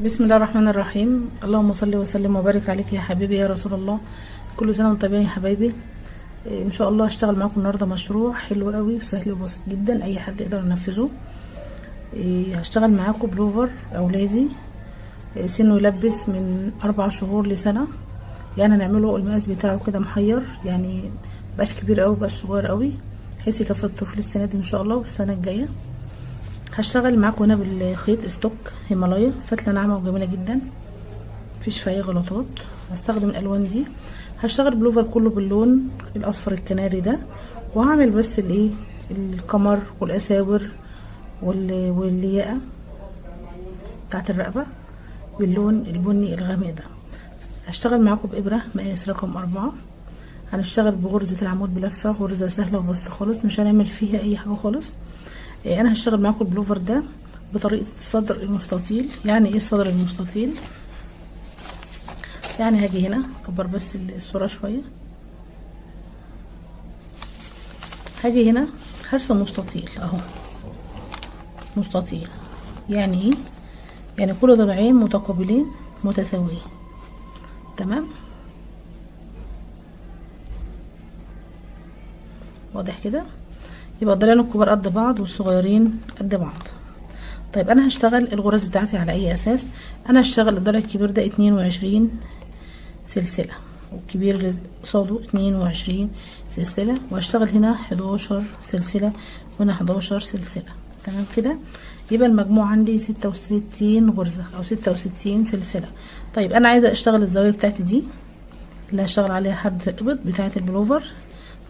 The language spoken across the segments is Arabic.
بسم الله الرحمن الرحيم. اللهم صل وسلم وبارك عليك يا حبيبي يا رسول الله. كل سنه وانتم طيبين يا حبايبي. ان شاء الله هشتغل معاكم النهارده مشروع حلو قوي وسهل وبسيط جدا، اي حد يقدر ينفذه. هشتغل معاكم بلوفر اولادي سنه يلبس من 4 شهور لسنه، يعني هنعمله المقاس بتاعه كده محير، يعني مبقاش كبير قوي مبقاش صغير قوي، بحيث يكفي الطفل السنه دي ان شاء الله والسنه الجايه. هشتغل معاكم هنا بالخيط ستوك هيمالايا، فتله ناعمه وجميله جدا مفيش فيها اي غلطات. هستخدم الالوان دي. هشتغل بلوفر كله باللون الاصفر الكناري ده، وهعمل بس الايه القمر والاساور واللياقه بتاعت الرقبه باللون البني الغامق ده. هشتغل معاكم بابره مقاس رقم 4. هنشتغل بغرزه العمود بلفه، غرزه سهله وبسيطه خالص، مش هنعمل فيها اي حاجه خالص. انا هشتغل معاكم البلوفر ده بطريقه الصدر المستطيل. يعني ايه الصدر المستطيل؟ يعني هاجي هنا اكبر بس الصوره شويه، هاجي هنا هرسم مستطيل اهو، مستطيل. يعني ايه؟ يعني كل ضلعين متقابلين متساويين، تمام؟ واضح كده؟ يبقى الضلعين الكبار قد بعض والصغيرين قد بعض. طيب انا هشتغل الغرز بتاعتي على اي اساس؟ انا هشتغل الضلع الكبير ده 22 سلسله، والكبير اللي قصاده 22 سلسله، وهشتغل هنا 11 سلسله وهنا 11 سلسله، تمام كده؟ يبقى المجموع عندي 66 غرزه او 66 سلسله. طيب انا عايزه اشتغل الزاويه بتاعتي دي اللي هشتغل عليها حرف الابط بتاعه البلوفر،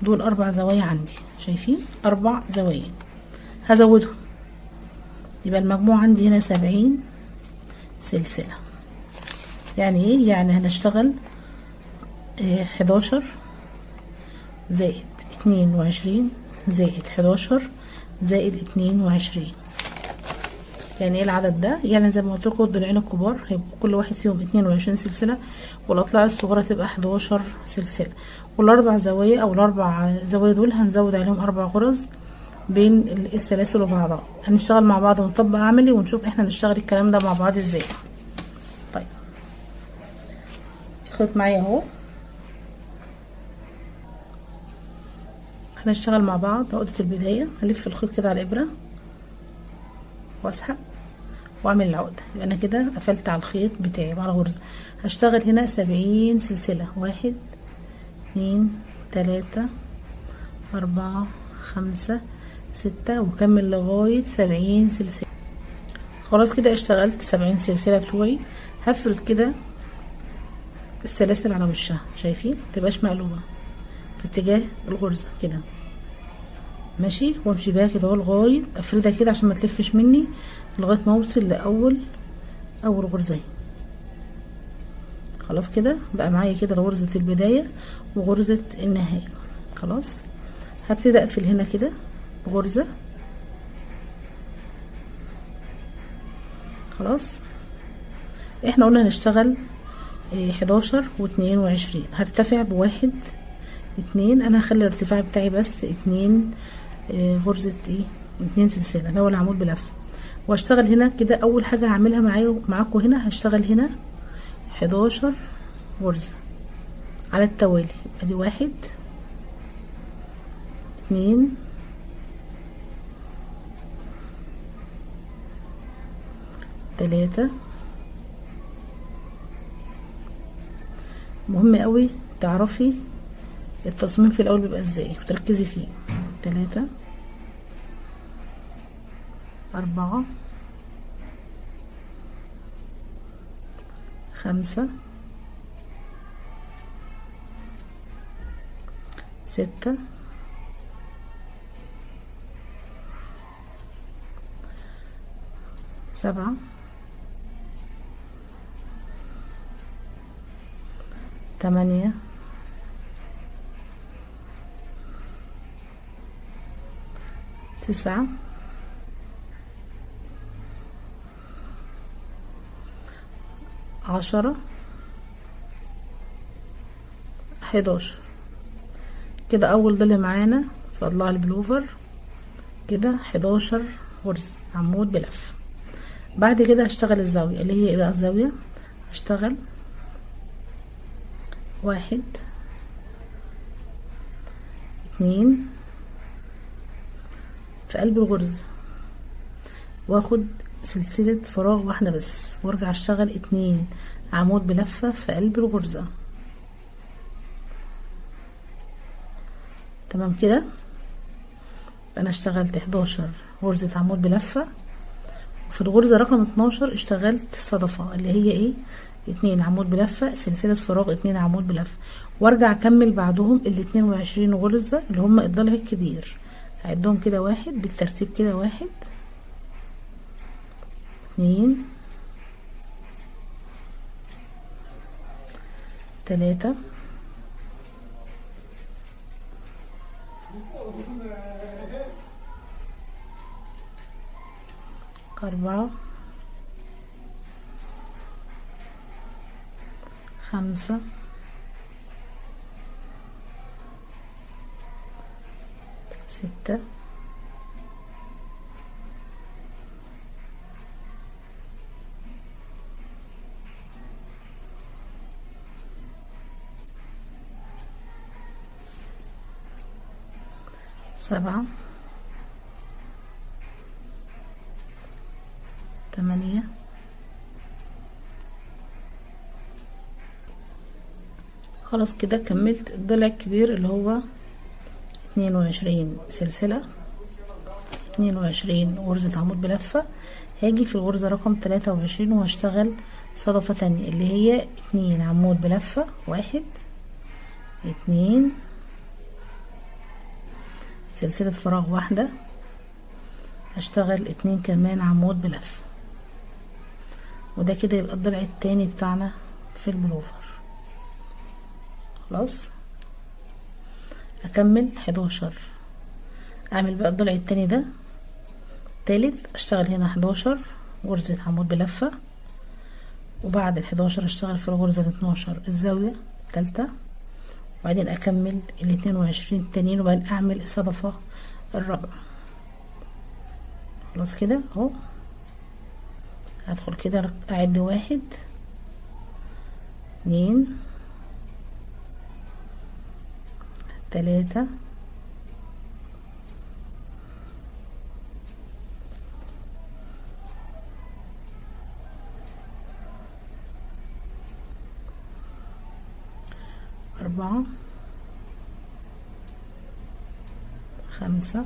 دول 4 زوايا عندي، شايفين 4 زوايا هزودهم، يبقى المجموع عندي هنا 70 سلسله. يعني ايه؟ يعني هنشتغل 11 زائد 22 زائد 11 زائد 22. يعني ايه العدد ده؟ يعني زي ما قلت لكم الضلعين الكبار هيبقوا كل واحد فيهم 22 سلسله، والاضلاع الصغيره تبقى 11 سلسله، والاربع زوايا او الاربع زوايا دول هنزود عليهم 4 غرز بين السلاسل وبعضها. هنشتغل مع بعض ونطبق عملي ونشوف احنا نشتغل الكلام ده مع بعض ازاي. طيب الخيط معايا اهو، هنشتغل مع بعض. عقدة البداية هلف الخيط كده على الابرة واسحب واعمل العقدة، يبقى انا كده قفلت على الخيط بتاعي على غرزة. هشتغل هنا 70 سلسلة، 1 2 3 4 5 6 وكمل لغاية 70 سلسلة. خلاص كده اشتغلت 70 سلسلة بتوعي. هفرد كده السلاسل على وشها، شايفين؟ متبقاش مقلوبة في اتجاه الغرزة كده، ماشي؟ وامشي بيها كده اهو لغاية افردها كده عشان ما تلفش مني لغاية ما اوصل لاول غرزة. خلاص كده بقى معايا كده غرزة البداية وغرزة النهاية. خلاص هبتدي اقفل هنا كده غرزة. خلاص احنا قلنا هنشتغل 11 و22، هرتفع بواحد 2. انا هخلي الارتفاع بتاعي بس 2 غرزة 2 سلسلة اللي هو العمود بلف، واشتغل هنا كده. اول حاجة هعملها معاكم هنا هشتغل هنا 11 غرزة على التوالي. ادي 1 2 3. مهم قوي تعرفي التصميم في الاول بيبقى ازاي وتركزي فيه. 3 4 5 6 7 8 9 10 11. كده اول ضلع معانا في اضلاع البلوفر كده 11 غرزة عمود بلف. بعد كده هشتغل الزاوية اللي هي ايه بقى؟ الزاوية هشتغل 1 2 في قلب الغرزة، واخد سلسلة فراغ واحدة بس، وارجع اشتغل 2 عمود بلفة في قلب الغرزة. تمام كده. انا اشتغلت 11 غرزة عمود بلفة، وفي الغرزة رقم 12 اشتغلت الصدفة اللي هي ايه؟ 2 عمود بلفة، سلسلة فراغ 2 عمود بلفة، وارجع اكمل بعدهم ال 22 غرزة اللي هم الضلع الكبير. هعدهم كده 1 بالترتيب كده، 1 2 3 4 5 6 7 8 خلاص كده كملت الضلع الكبير اللي هو 22 سلسلة، 22 غرزة عمود بلفة. هاجي في الغرزة رقم 23 وهشتغل صدفة تانية اللي هي 2 عمود بلفة، 1 2 سلسلة فراغ واحدة، هشتغل 2 كمان عمود بلفة، وده كده يبقى الضلع التاني بتاعنا في البلوفر. خلاص اكمل 11، اعمل بقى الضلع التاني ده تالت، اشتغل هنا 11 غرزة عمود بلفة، وبعد ال 11 اشتغل في الغرزة ال 12 الزاوية التالتة، وبعدين اكمل ال 22 التانيين، وبعدين اعمل الصدفة الرابعة. خلاص كده اهو. هدخل كده اعد 1 2 3 4 5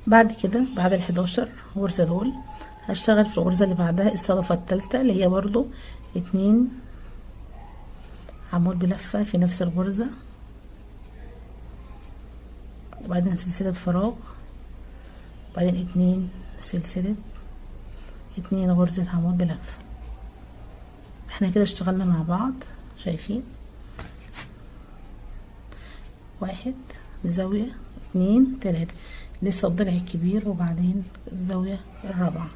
بعد كده بعد ال 11 غرزة دول هشتغل في الغرزة اللي بعدها الصدفة التالتة اللي هي برضو 2 عمود بلفة في نفس الغرزة، وبعدين سلسلة فراغ، وبعدين 2 سلسلة 2 غرزة عمود بلفة. احنا كده اشتغلنا مع بعض، شايفين 1 زاوية 2 3 لسه الضلع الكبير، وبعدين الزاوية الرابعة.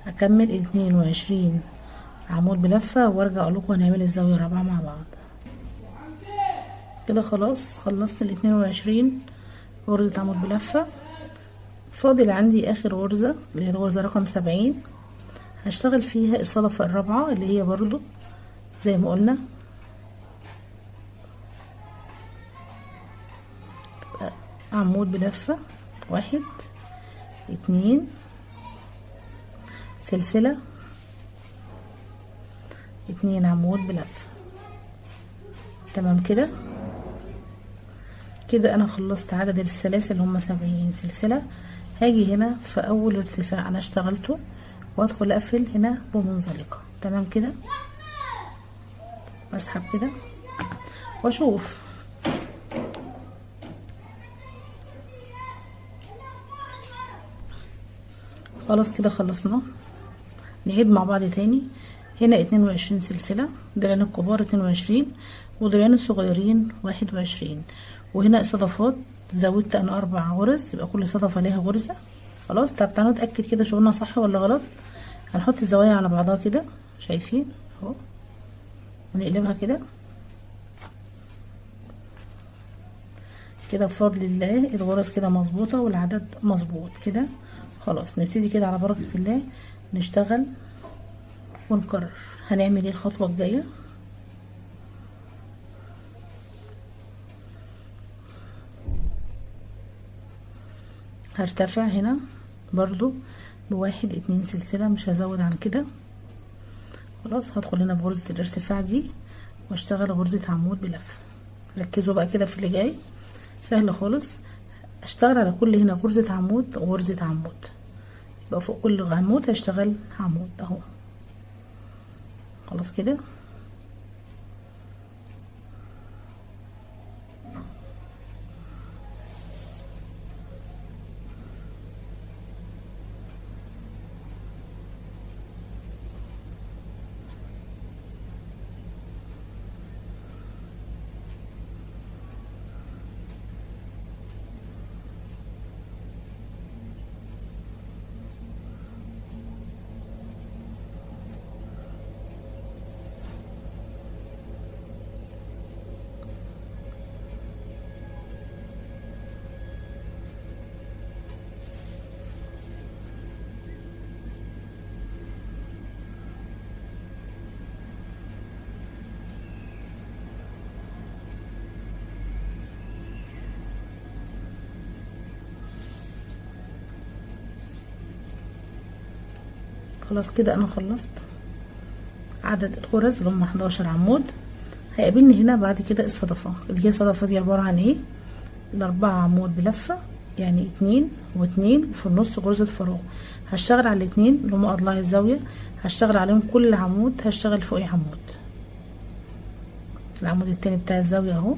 هكمل 22 عمود بلفة وارجع اقول لكم هنعمل الزاوية الرابعة مع بعض. كده خلاص خلصت ال 22 غرزة عمود بلفة. فاضل عندي اخر غرزة اللي هي الغرزة رقم 70، هشتغل فيها الصدفة الرابعة اللي هي برضو زي ما قلنا عمود بلفة 1 2 سلسلة 2 عمود بلفة. تمام كده. كده انا خلصت عدد السلاسل هم 70 سلسلة. هاجي هنا في اول ارتفاع انا اشتغلته وادخل اقفل هنا بمنزلقة. تمام كده. بسحب كده واشوف خلاص كده خلصنا. نعيد مع بعض تاني. هنا 22 سلسلة، ضلعين الكبار 22 وضلعين الصغيرين 21، وهنا الصدفات زودت انا 4 غرز، يبقى كل صدفة ليها غرزة. خلاص. طب تعالوا نتأكد كده شغلنا صح ولا غلط. هنحط الزوايا على بعضها كده، شايفين اهو ونقلبها كده كده بفضل الله. الغرز كده مظبوطه والعدد مظبوط كده. خلاص نبتدي كده على بركه الله نشتغل ونكرر. هنعمل ايه الخطوه الجايه؟ هرتفع هنا برضو بواحد 2 سلسله، مش هزود عن كده. خلاص هدخل هنا بغرزه الارتفاع دي واشتغل غرزه عمود بلفه. ركزوا بقى كده في اللي جاي، سهل خالص. اشتغل على كل هنا غرزه عمود وغرزه عمود، يبقى فوق كل عمود هشتغل عمود اهو. خلاص كده. خلاص كده انا خلصت عدد الغرز اللي هم 11 عمود. هيقابلني هنا بعد كده الصدفه، اللي هي الصدفه دي عباره عن ايه؟ ال4 عمود بلفه، يعني 2 و2 وفي النص غرزه فراغ. هشتغل على ال2 اللي هم اضلاع الزاويه، هشتغل عليهم كل عمود هشتغل فوقيه عمود. العمود التاني بتاع الزاويه اهو.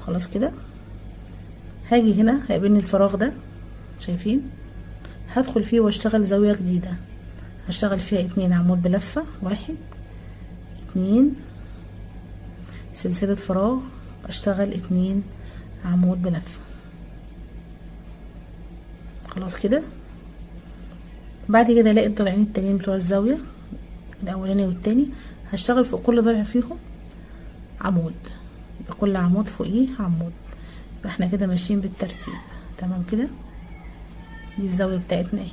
خلاص كده. هاجي هنا هيقابلني الفراغ ده، شايفين؟ هدخل فيه واشتغل زاويه جديده، هشتغل فيها 2 عمود بلفه، 1 2 سلسله فراغ، اشتغل 2 عمود بلفه. خلاص كده. بعد كده الاقي الضلعين التانيين بتوع الزاويه الاولاني والتاني، هشتغل فوق كل ضلع فيهم عمود، يبقى كل عمود فوقيه عمود. يبقى احنا كده ماشيين بالترتيب تمام كده. دي الزاويه بتاعتنا اهي.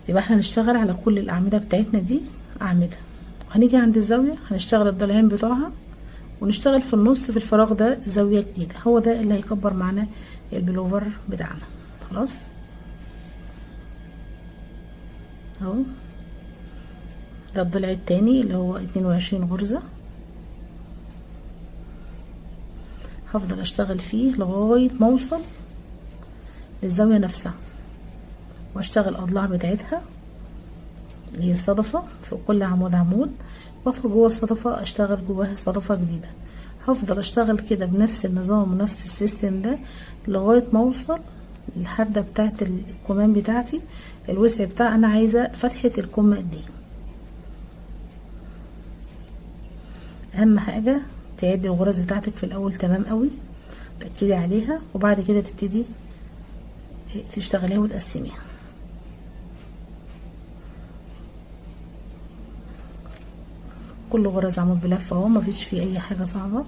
يبقى احنا هنشتغل على كل الاعمده بتاعتنا دي اعمده، وهنيجي عند الزاويه هنشتغل الضلعين بتوعها ونشتغل في النص في الفراغ ده زاويه جديده. هو ده اللي هيكبر معانا البلوفر بتاعنا. خلاص اهو. ده الضلع التاني اللي هو 22 غرزه. هفضل اشتغل فيه لغايه ما اوصل للزاويه نفسها، واشتغل اضلاع بتاعتها اللي هي الصدفه في كل عمود عمود، وادخل جوه الصدفه اشتغل جواها صدفه جديده. هفضل اشتغل كده بنفس النظام ونفس السيستم ده لغايه ما اوصل للحده بتاعت الكمام بتاعتي. الوسع بتاع انا عايزه فتحه الكم قد ايه. اهم حاجه تعدي الغرز بتاعتك في الاول تمام قوي، تاكدي عليها، وبعد كده تبتدي تشتغليها وتقسميها. كل غرز عمود بلفه اهو، مفيش فيه اي حاجه صعبه.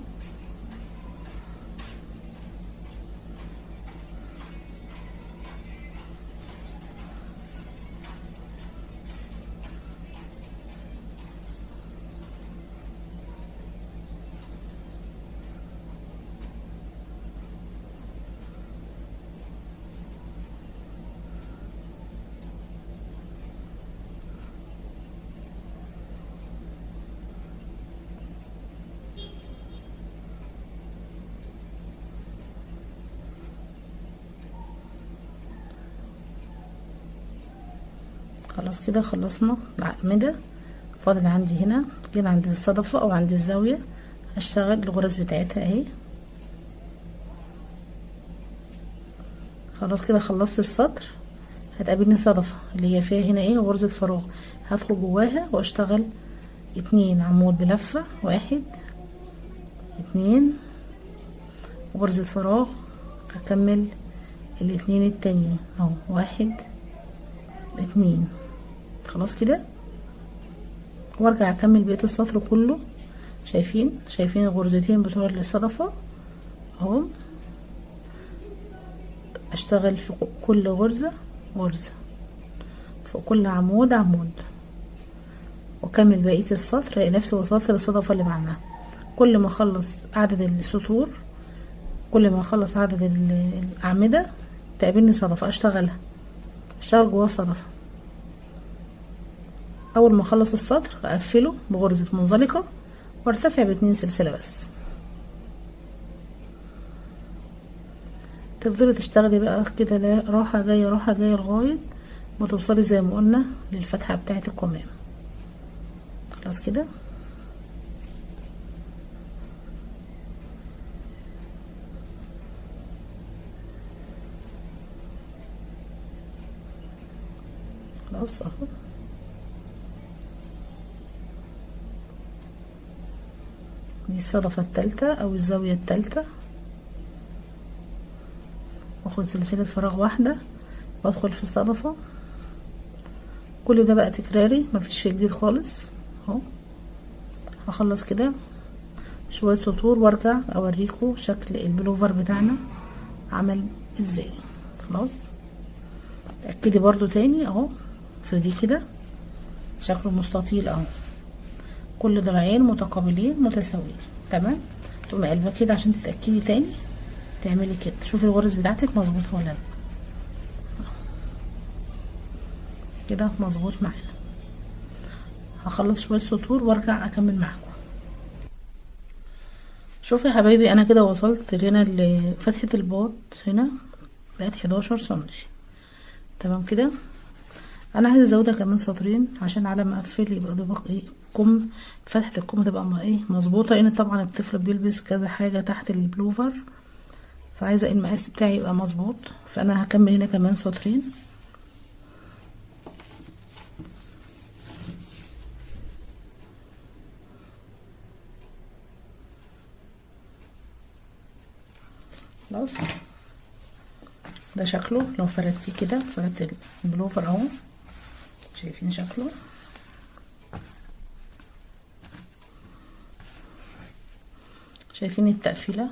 خلاص كده خلصنا الأعمدة. فاضل عندي هنا جينا عند الصدفة او عند الزاوية هشتغل الغرز بتاعتها اهي. خلاص كده خلصت السطر. هتقابلني صدفة اللي هي فيها هنا ايه غرزة فراغ، هدخل جواها واشتغل 2 عمود بلفة، 1 2 غرزة فراغ، هكمل ال2 التانيين اهو 1 2. خلاص كده وارجع اكمل بقيه السطر كله. شايفين الغرزتين بتوع الصدفه اهو. اشتغل في كل غرزه في كل عمود واكمل بقيه السطر، الاقي نفسي وصلت للصدفه اللي بعدها. كل ما اخلص عدد السطور، كل ما اخلص عدد الاعمده تقابلني صدفه اشتغل جوه صدفه. اول ما اخلص السطر اقفله بغرزه منزلقه وارتفع ب2 سلسله بس. تفضلي تشتغلي بقى كده، لا راحه جايه لغايه ما توصلي زي ما قلنا للفتحه بتاعه القمام. خلاص كده. خلاص اهو. دي الصدفة التالتة او الزاوية التالتة. واخد سلسلة فراغ واحدة وادخل في الصدفة. كل ده بقى تكراري، مفيش فيه جديد خالص اهو. هخلص كده شوية سطور وارجع اوريكم شكل البلوفر بتاعنا عمل ازاي. خلاص اتأكدي برضو تاني اهو. افرديه كده شكله مستطيل اهو، كل ضلعين متقابلين متساويين. تمام. تقومي قلبه كده عشان تتأكدي تاني، تعملي كده شوفي الغرز بتاعتك مظبوطه ولا لا. كده مظبوط معانا. هخلص شويه سطور وارجع اكمل معاكم. شوفي يا حبايبي انا كده وصلت هنا لفتحه الباط، هنا بقت 11 سنتي. تمام كده. انا عايزه ازودها كمان سطرين عشان على ما اقفل يبقى ده ايه كم، فتحه الكم تبقى ايه مظبوطه، لان طبعا الطفل بيلبس كذا حاجه تحت البلوفر، فعايزه المقاس بتاعي يبقى مظبوط. فانا هكمل هنا كمان سطرين. خلاص ده شكله لو فردتيه كده، فردت البلوفر اهو، شايفين شكله. شايفين التقفيله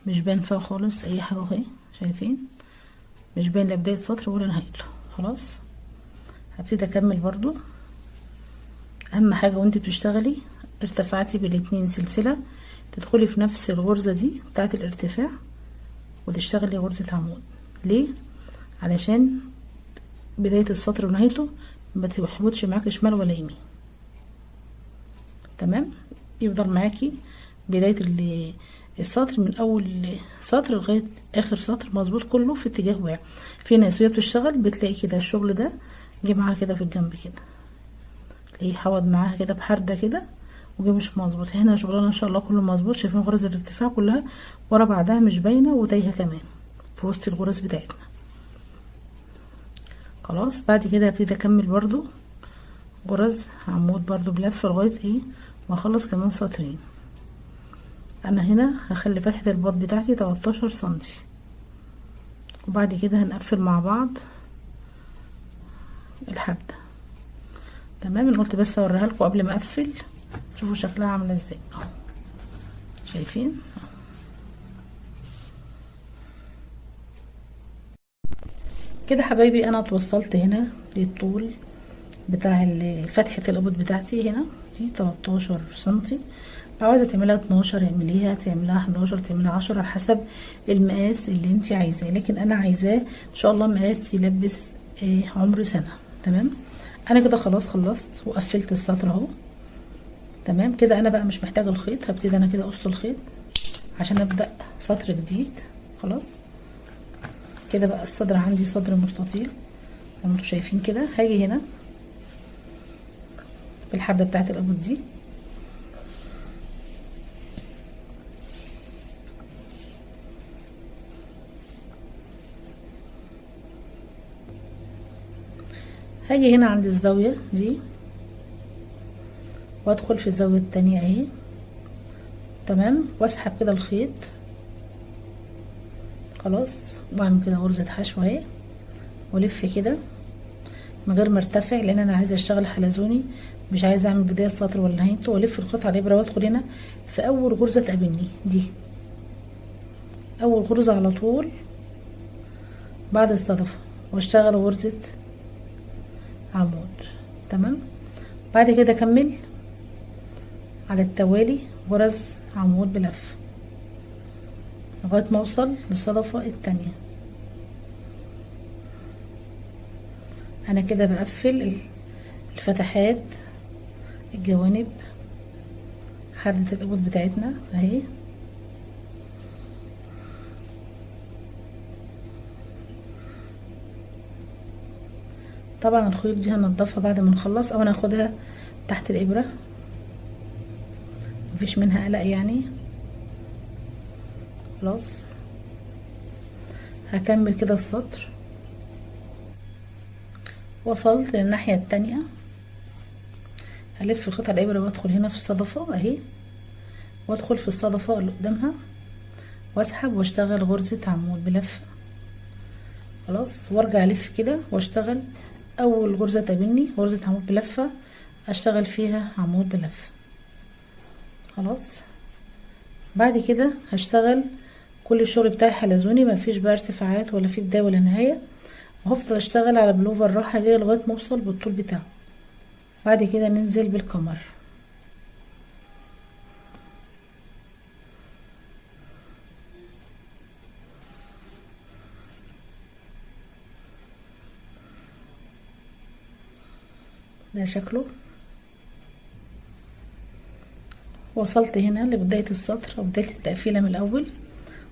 مش باين فيها خالص اي حاجه اهي، شايفين مش باين لا بدايه سطر ولا نهايته. خلاص هبتدي اكمل برضو. اهم حاجه وانت بتشتغلي ارتفعتي بالاتنين سلسله، تدخلي في نفس الغرزه دي بتاعه الارتفاع وتشتغلي غرزه عمود. ليه؟ علشان بدايه السطر ونهايته ما تحبطش معاكي شمال ولا يمين. تمام. يفضل معاكي بدايه السطر من اول سطر لغايه اخر سطر مظبوط، كله في اتجاه واحد. في ناس وهي بتشتغل بتلاقي كده الشغل ده جه معاها كده في الجنب كده، تلاقيه حوض معاها كده بحرده كده وجه مش مظبوط. هنا شغلنا ان شاء الله كله مظبوط. شايفين غرز الارتفاع كلها ورا بعضها مش باينه وتايهه كمان في وسط الغرز بتاعتنا. خلاص بعد كده هبتدي اكمل برضو غرز عمود برضو بلف لغايه ايه ما اخلص كمان سطرين. انا هنا هخلي فتحه الباط بتاعتي 13 سنتي، وبعد كده هنقفل مع بعض الحبه. تمام. انا قلت بس اوريها لكم قبل ما اقفل، شوفوا شكلها عامله ازاي اهو. شايفين كده حبايبي. انا توصلت هنا للطول بتاع فتحه الابط بتاعتي، هنا دي 13 سنتي. لو عايزه تعمليها 12 اعمليها، تعمليها 11 تعمليها 10 على حسب المقاس اللي انت عايزاه، لكن انا عايزاه ان شاء الله مقاس يلبس عمر سنه. تمام. انا كده خلاص خلصت وقفلت السطر اهو. تمام كده. انا بقى مش محتاجه الخيط، هبتدي انا كده اقص الخيط عشان ابدا سطر جديد. خلاص كده بقى الصدر عندي صدر مستطيل زي ما انتم شايفين كده. هاجي هنا في الحبه بتاعت الابط دي هاجي هنا عند الزاويه دي وادخل في الزاويه التانية اهي. تمام. واسحب كده الخيط. خلاص واعمل كده غرزه حشو اهي والف كده من غير ما ارتفع، لان انا عايزه اشتغل حلزوني مش عايزه اعمل بدايه سطر ولا نهايته، والف الخيط على الابره وادخل هنا في اول غرزه تقابلني دي، اول غرزه على طول بعد الصدفه، واشتغل غرزه عمود. تمام. بعد كده اكمل على التوالي غرز عمود بلف لغايه ما اوصل للصدفه التانية. انا كده بقفل الفتحات الجوانب حردة الابط بتاعتنا اهي. طبعا الخيوط دي هنضفها بعد ما نخلص، او ناخدها تحت الابره، مفيش منها قلق يعني. خلاص هكمل كده السطر، وصلت للناحيه التانية، هلف الخيط على الابره وادخل هنا في الصدفه اهي، وادخل في الصدفه اللي قدامها واسحب واشتغل غرزه عمود بلفه. خلاص وارجع الف كده واشتغل اول غرزه تقابلني غرزه عمود بلفه، اشتغل فيها عمود بلفه. خلاص بعد كده هشتغل كل الشغل بتاعي حلزوني، مفيش بقى ارتفاعات ولا في بدايه ولا نهايه، وهفضل اشتغل على بلوفر راحه جايه لغايه ما اوصل بالطول بتاعه. بعد كده ننزل بالقمر. ده شكله. وصلت هنا لبداية السطر او بداية التقفيلة من الاول،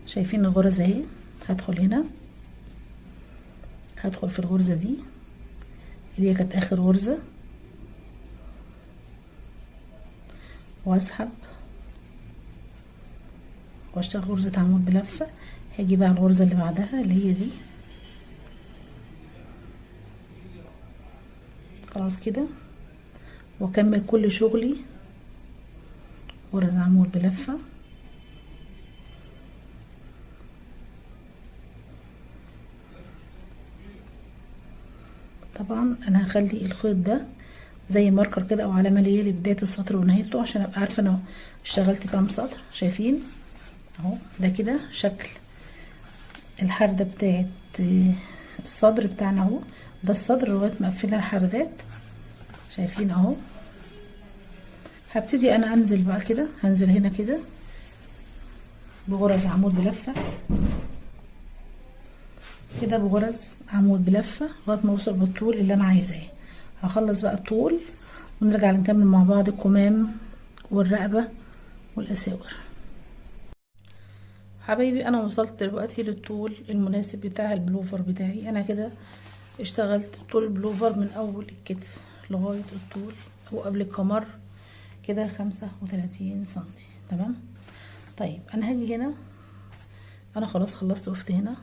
شايفين الغرز اهي. هدخل هنا، هدخل في الغرزة دي اللي هي كانت اخر غرزة، واسحب واشتغل غرزة عمود بلفة. هاجي بقى الغرزة اللي بعدها اللي هي دي. خلاص كده، واكمل كل شغلي غرز عمود بلفة. طبعا انا هخلي الخيط ده زي ماركر كده او علامه ليا لبدايه السطر ونهايته، عشان ابقى عارفه انا اشتغلت كام سطر. شايفين اهو، ده كده شكل الحرده بتاعت الصدر بتاعنا اهو. ده الصدر لغايه ما اقفلها الحردات، شايفين اهو. هبتدي انا انزل بقى كده، هنزل هنا كده بغرز عمود بلفه كده، بغرز عمود بلفه لغايه ما اوصل بالطول اللي انا عايزاه. هخلص بقى الطول ونرجع نكمل مع بعض الكمام والرقبه والاساور. حبايبي انا وصلت دلوقتي للطول المناسب بتاع البلوفر بتاعي. انا كده اشتغلت طول البلوفر من اول الكتف لغايه الطول او قبل الكمر كده 35 سنتي. تمام. طيب انا هاجي هنا، انا خلاص خلصت وقفت هنا.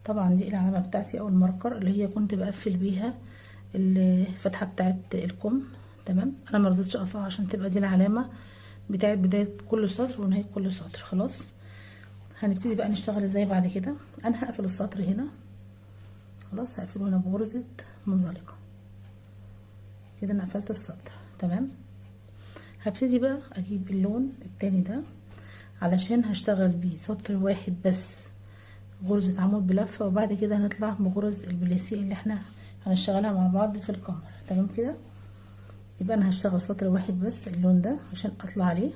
طبعا دي العلامه بتاعتي او الماركر اللي هي كنت بقفل بيها الفتحه بتاعت الكم. تمام. انا ما رضيتش اقطعها عشان تبقى دي العلامه بتاعت بدايه كل سطر ونهايه كل سطر. خلاص هنبتدي بقى نشتغل ازاي بعد كده. انا هقفل السطر هنا، خلاص هقفله هنا بغرزه منزلقه كده. انا قفلت السطر. تمام. هبتدي بقى اجيب اللون التاني ده علشان هشتغل بيه سطر واحد بس غرزة عمود بلفة، وبعد كده هنطلع بغرز البليسيه اللي احنا هنشتغلها مع بعض في القمر. تمام كده. يبقى انا هشتغل سطر واحد بس اللون ده عشان اطلع عليه.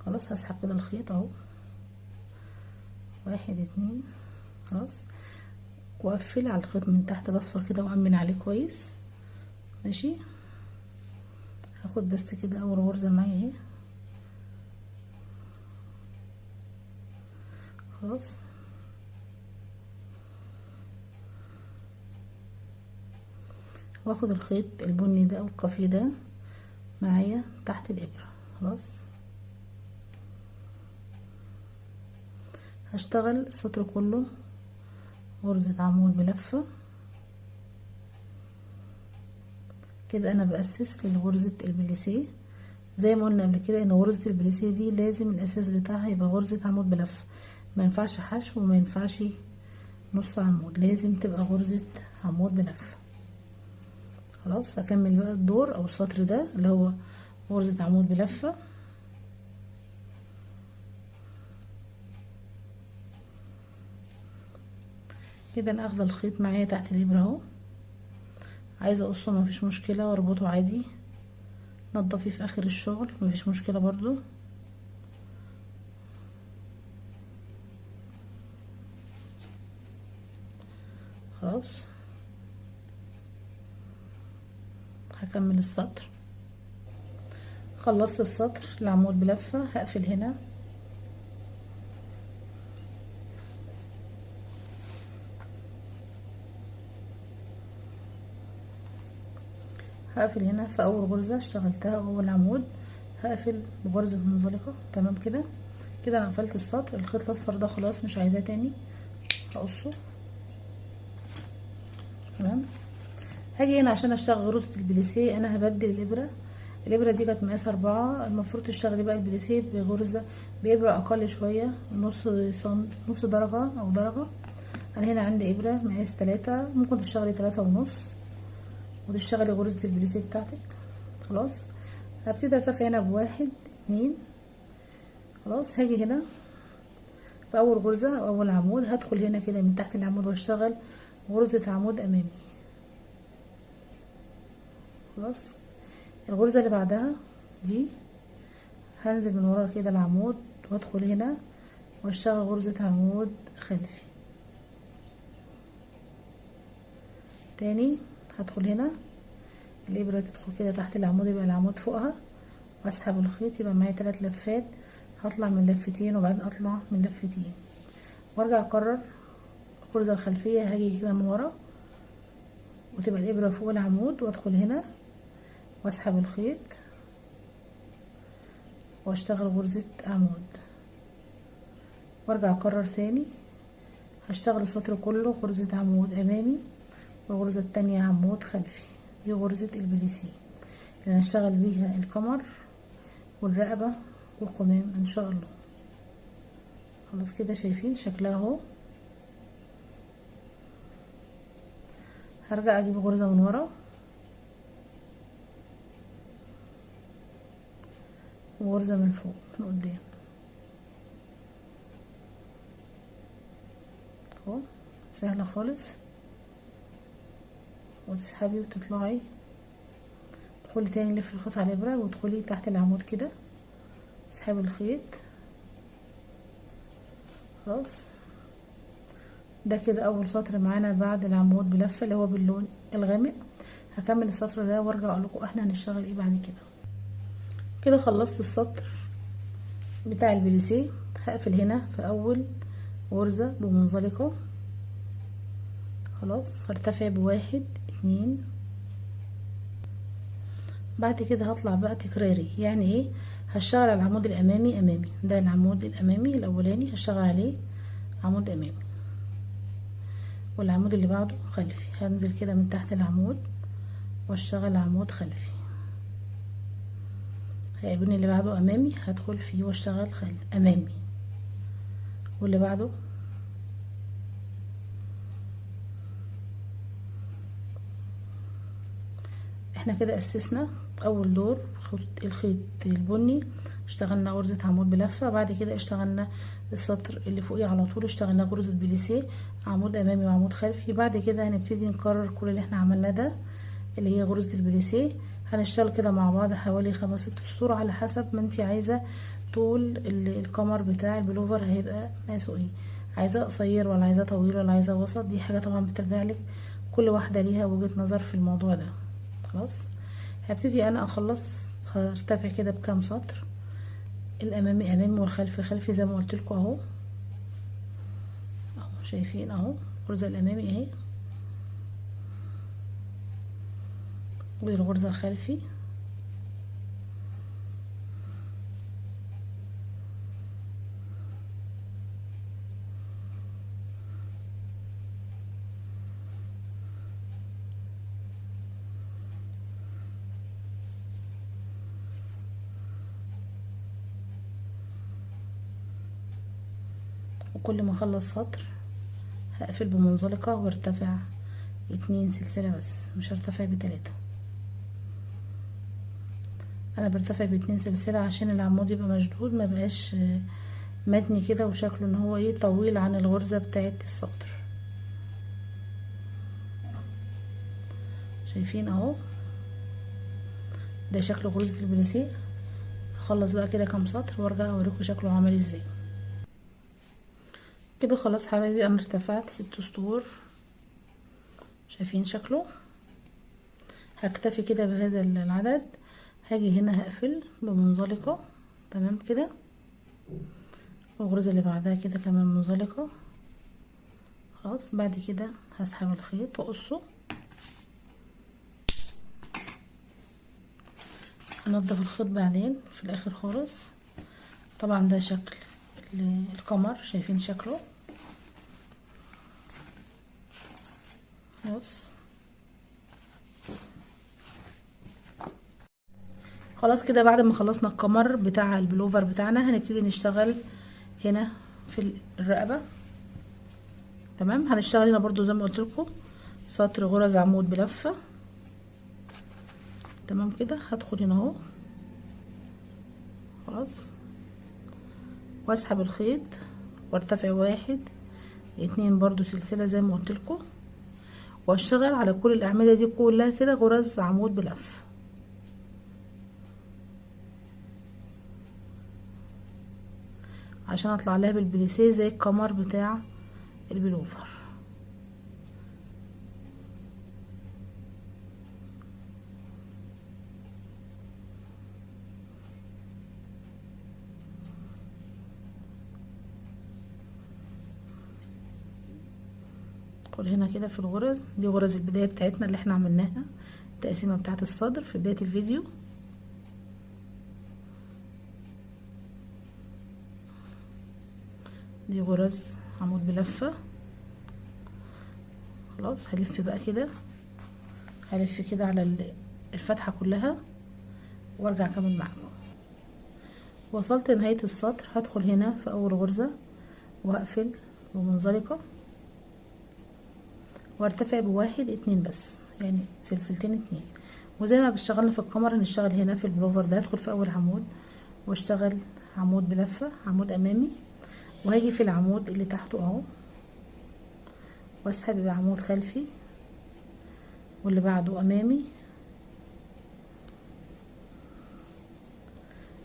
خلاص هسحب كده الخيط اهو، 1 2. خلاص واقفل على الخيط من تحت الاصفر كده وامن عليه كويس. ماشي. هاخد بس كده اول غرزة معايا اهي. خلاص واخد الخيط البني ده او القافي ده معايا تحت الابره. خلاص هشتغل السطر كله غرزة عمود بلفة كده. انا بأسس لغرزة البليسيه زي ما قلنا قبل كده ان غرزة البليسيه دي لازم الاساس بتاعها يبقى غرزة عمود بلفة، ما ينفعش حشو وما ينفعش نص عمود، لازم تبقى غرزة عمود بلفة. خلاص هكمل بقى الدور او السطر ده اللي هو غرزة عمود بلفة. كده انا اخده الخيط معايا تحت الابره اهو، عايزه اقصه مفيش مشكله واربطه عادي، نضفيه في اخر الشغل مفيش مشكله برضو. خلاص هكمل السطر. خلصت السطر العمود بلفه، هقفل هنا هقفل هنا في اول غرزة اشتغلتها اول عمود، هقفل بغرزة منزلقة. تمام كده. كده انا قفلت السطر. الخيط الاصفر ده خلاص مش عايزاه تاني، هقصه. تمام. هاجي هنا عشان اشتغل غرزة البليسيه، انا هبدل الابرة دي كانت مقاس 4، المفروض تشتغلي بقى البليسيه بغرزة بابرة اقل شوية، نص درجة او درجة. انا هنا عندي ابرة مقاس 3، ممكن تشتغلي 3.5 وتشتغلي غرزة البليسيه بتاعتك. خلاص هبتدي ارتفع هنا بواحد 2. خلاص هاجي هنا في اول غرزة او اول عمود، هدخل هنا كده من تحت العمود واشتغل غرزة عمود امامي. خلاص الغرزة اللي بعدها دي هنزل من ورا كده العمود وادخل هنا واشتغل غرزة عمود خلفي. تاني هدخل هنا الابرة تدخل كده تحت العمود، يبقى العمود فوقها، واسحب الخيط يبقى معايا 3 لفات، هطلع من لفتين وبعدين اطلع من لفتين وارجع اكرر الغرزة الخلفية. هاجي كده من ورا وتبقى الابرة فوق العمود وادخل هنا واسحب الخيط واشتغل غرزة عمود وارجع اكرر تاني. هشتغل السطر كله غرزة عمود امامي والغرزة التانية عمود خلفي. دي غرزة البليسيه اللي هنشتغل بيها القمر والرقبة والقمام ان شاء الله. خلاص كده شايفين شكلها اهو. هرجع اجيب غرزة من ورا وغرزة من فوق من قدام اهو، سهلة خالص. وتسحبي وتطلعي، تدخلي تاني لف الخيط على الابرة وتدخلي تحت العمود كده تسحبي الخيط. خلاص ده كده اول سطر معانا بعد العمود بلفة اللي هو باللون الغامق. هكمل السطر ده وارجع اقول لكم احنا هنشتغل ايه بعد كده. كده خلصت السطر بتاع البليسيه. هقفل هنا في اول غرزة بمنزلقة. خلاص هرتفع بواحد 2. بعد كده هطلع بقى تكراري. يعني ايه؟ هشتغل على العمود الامامي امامي، ده العمود الامامي الاولاني هشتغل عليه عمود امامي، والعمود اللي بعده خلفي. هنزل كده من تحت العمود واشتغل عمود خلفي. هيقابلني اللي بعده امامي، هدخل فيه واشتغل امامي، واللي بعده احنا كده اسسنا اول دور الخيط البني، اشتغلنا غرزة عمود بلفة. بعد كده اشتغلنا السطر اللي فوقيه على طول اشتغلنا غرزة بليسيه عمود امامي وعمود خلفي. بعد كده هنبتدي نكرر كل اللي احنا عملناه ده اللي هي غرزة البليسيه. هنشتغل كده مع بعض حوالي 5 6 سطور على حسب ما انتي عايزة طول القمر بتاع البلوفر هيبقى مقاسه ايه، عايزاه قصير ولا عايزاه طويل ولا عايزاه وسط. دي حاجة طبعا بترجع لك، كل واحدة ليها وجهة نظر في الموضوع ده. خلاص هبتدي انا اخلص. هرتفع كده بكام سطر، الامامي امامي والخلفي خلفي زي ما قلت لكم اهو. شايفين اهو الغرزه الامامي اهي والغرزه الخلفي. وكل ما اخلص سطر هقفل بمنزلقة وارتفع 2 سلسلة بس، مش هرتفع ب3. انا برتفع ب2 سلسلة عشان العمود يبقى مشدود، ما بقاش متني كده وشكله ان هو ايه طويل عن الغرزة بتاعت السطر. شايفين اهو ده شكل غرزة البليسيه. هخلص بقى كده كام سطر وارجع اوريكم شكله عامل ازاي. كده خلاص حبايبي انا ارتفعت 6 سطور، شايفين شكله. هكتفي كده بهذا العدد. هاجي هنا هقفل بمنزلقة تمام كده، والغرزة اللي بعدها كده كمان منزلقة. خلاص بعد كده هسحب الخيط واقصه. انضف الخيط بعدين في الاخر خالص. طبعا ده شكل القمر، شايفين شكله. بص خلاص كده بعد ما خلصنا القمر بتاع البلوفر بتاعنا، هنبتدي نشتغل هنا في الرقبة. تمام، هنشتغل هنا برضو زي ما قلت لكم سطر غرز عمود بلفة. تمام كده هدخل هنا اهو خلاص، واسحب الخيط وارتفع 1 2 برضو سلسلة زي ما قلت لكم، واشتغل على كل الاعمدة دي كلها كده غرز عمود بلفة. عشان اطلع لها بالبليسيه زي القمر بتاع البلوفر. ادخل هنا كده في الغرز دي، غرز البداية بتاعتنا اللي احنا عملناها التقسيمة بتاعة الصدر في بداية الفيديو. دي غرز عمود بلفة. خلاص هلف بقى كده، هلف كده على الفتحة كلها وارجع اكمل معاكم. وصلت لنهاية السطر، هدخل هنا في اول غرزة وهقفل بمنزلقة وارتفع ب1 2 بس، يعني سلسلتين 2. وزي ما اشتغلنا في القمر هنشتغل هنا في البلوفر ده. هدخل في اول عمود واشتغل عمود بلفة، عمود امامي، وهاجي في العمود اللي تحته اهو واسحب بعمود خلفي، واللي بعده امامي،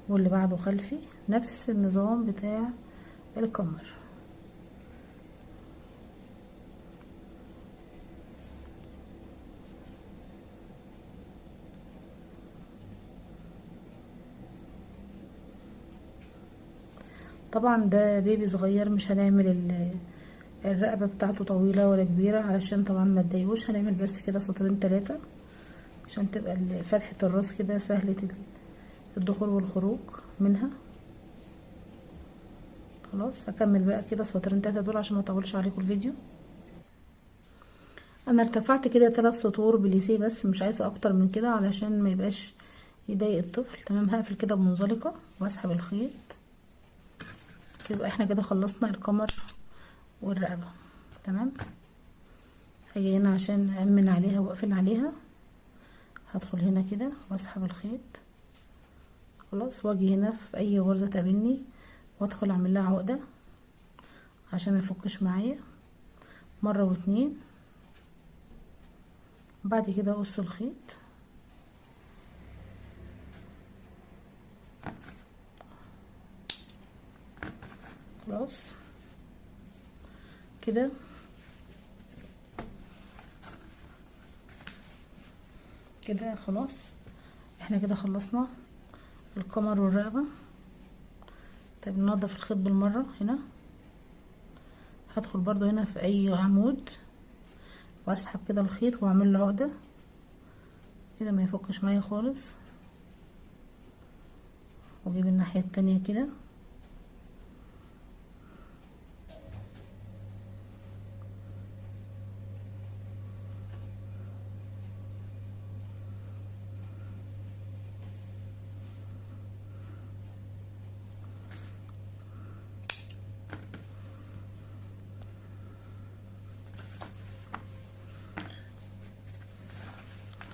واللي بعده خلفي، نفس النظام بتاع القمر. طبعا ده بيبي صغير، مش هنعمل الرقبة بتاعته طويلة ولا كبيرة علشان طبعا ما تضايقوش. هنعمل بس كده سطرين 3 عشان تبقى فتحة الراس كده سهلة الدخول والخروج منها. خلاص هكمل بقى كده السطرين 3 دول عشان ما اطولش عليكم الفيديو. انا ارتفعت كده 3 سطور بليسيه بس، مش عايزه اكتر من كده علشان ما يبقاش يضايق الطفل. تمام، هقفل كده بمنزلقة واسحب الخيط. يبقى احنا كده خلصنا القمر والرقبة. تمام، هاجي هنا عشان أأمن عليها واقفل عليها. هدخل هنا كده واسحب الخيط خلاص، واجي هنا في اي غرزة تقابلني وادخل اعمل لها عقدة عشان ما يفكش معايا مرة واتنين. بعد كده اقص الخيط خلاص كده. كده خلاص احنا كده خلصنا القمر والرقبة. طيب ننضف الخيط بالمرة. هنا هدخل برضو هنا في اي عمود واسحب كده الخيط واعمل له عقدة كده ما يفكش معايا خالص، واجيب الناحية التانية كده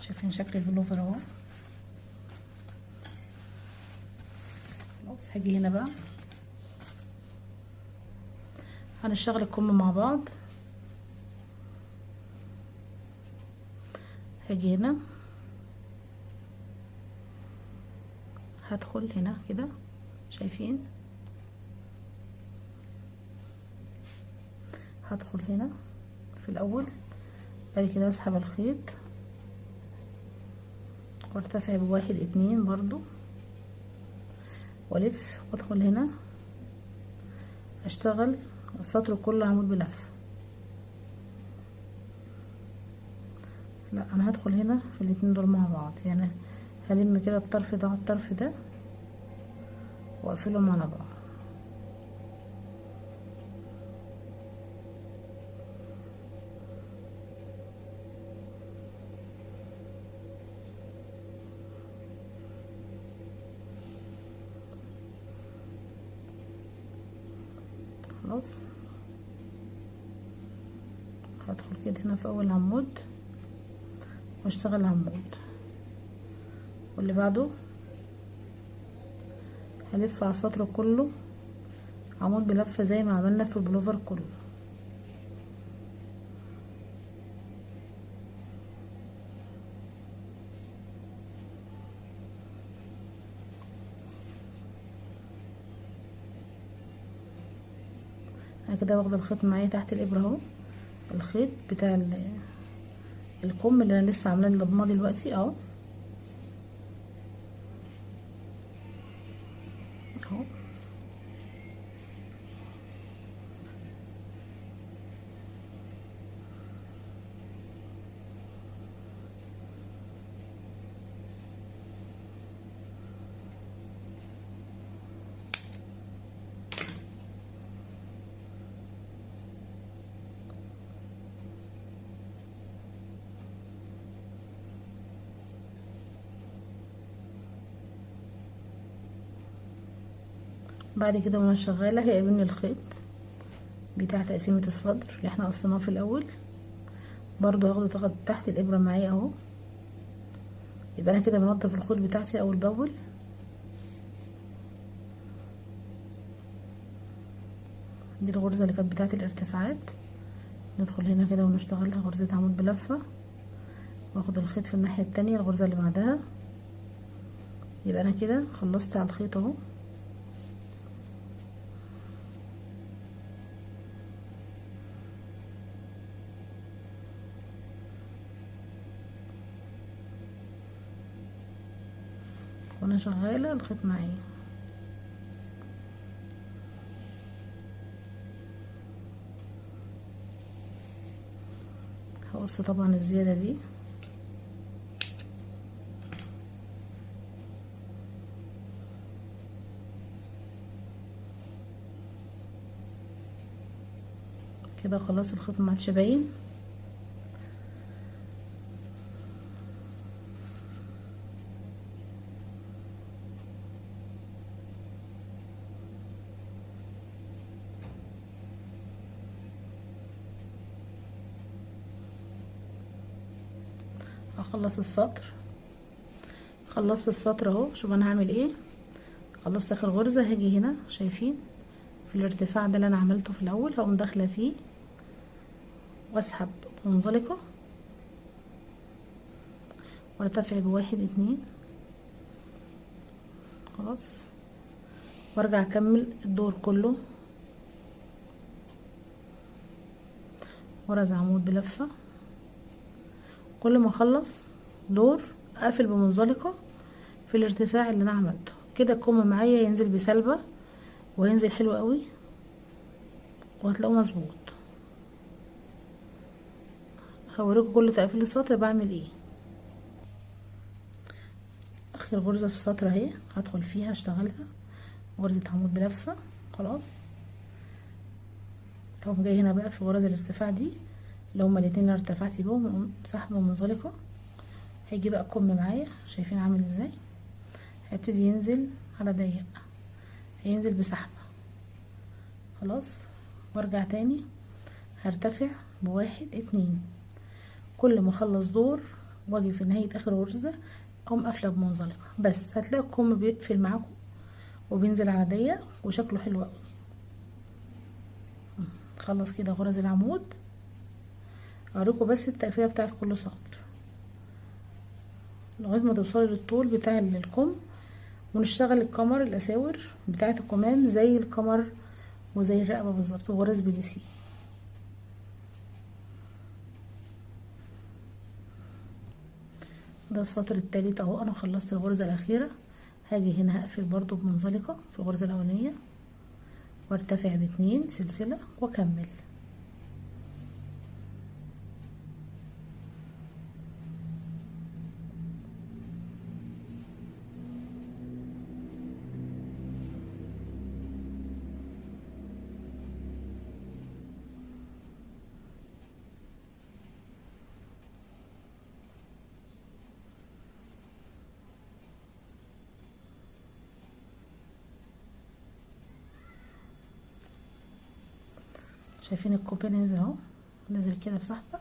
شايفين شكل البلوفر اهو. هاجي هنا بقى هنشتغل الكم مع بعض. هاجي هنا هدخل هنا كده، شايفين؟ هدخل هنا في الاول، بعد كده اسحب الخيط وارتفع بواحد اتنين برضو والف وادخل هنا اشتغل السطر كله عمود بلف. لا انا هدخل هنا في الاتنين دول مع بعض، يعني هلم كده الطرف ده على الطرف ده واقفلهم على بعض. خلاص هدخل كده هنا في اول عمود واشتغل عمود، واللي بعده هلف على السطر كله عمود بلفه زي ما عملنا في البلوفر كله. انا كده واخده الخيط معايا تحت الابره اهو، الخيط بتاع الكم اللي انا لسه عاملاه الضمه دلوقتي اهو اهو. بعد كده وانا شغاله هيقابلني الخيط بتاع تقسيمه الصدر اللي احنا قصيناه في الاول، برضو هاخده تحت الابره معايا اهو. يبقى انا كده بنضف الخيط بتاعتي اول باول. دي الغرزه اللي كانت بتاعت الارتفاعات، ندخل هنا كده ونشتغلها غرزه عمود بلفه، واخد الخيط في الناحيه التانية الغرزه اللي بعدها. يبقى انا كده خلصت على الخيط اهو. وانا شغاله الخيط معايا هقص طبعا الزياده دي. كده خلاص الخيط ما عادش باين. هخلص السطر، خلصت السطر اهو. شوف انا هعمل ايه، خلصت اخر غرزه هاجي هنا شايفين في الارتفاع ده اللي انا عملته في الاول، هقوم داخله فيه واسحب منزلقه وارتفع بواحد اتنين خلاص، وارجع اكمل الدور كله غرز عمود بلفه. كل ما اخلص دور اقفل بمنزلقه في الارتفاع اللي انا عملته كده. الكم معايا ينزل بسلبه وينزل حلو قوي وهتلاقوه مظبوط. هوريكم كل تقفيل السطر بعمل ايه. اخر غرزه في السطر اهي هدخل فيها اشتغلها غرزه عمود بلفه خلاص. اقوم جاي هنا بقى في غرز الارتفاع دي اللي هما الاتنين اللي ارتفعت بيهم، سحبه منزلقه. هيجي بقى الكم معايا شايفين عامل ازاي، هيبتدي ينزل على ضيق، هينزل بسحبه خلاص. وارجع تاني هرتفع بواحد اتنين. كل ما اخلص دور واجي في نهايه اخر غرزه اقوم قافله بمنزلقه، بس هتلاقي الكم بيقفل معاكم وبينزل على ضيق وشكله حلو قوي. خلص كده غرز العمود. اوريكم بس التقفيله بتاعت كل سطر لغايه ما توصلي للطول بتاع الكم، ونشتغل الكمر الاساور بتاعت الكمام زي الكمر وزي الرقبه بالظبط، وغرز BBC. ده السطر التالت اهو، انا خلصت الغرزه الاخيره. هاجي هنا هقفل برضو بمنزلقه في الغرزه الاولانيه، وارتفع ب2 سلسله واكمل. شايفين الكوبي نازل اهو، نازل كده بسحبه.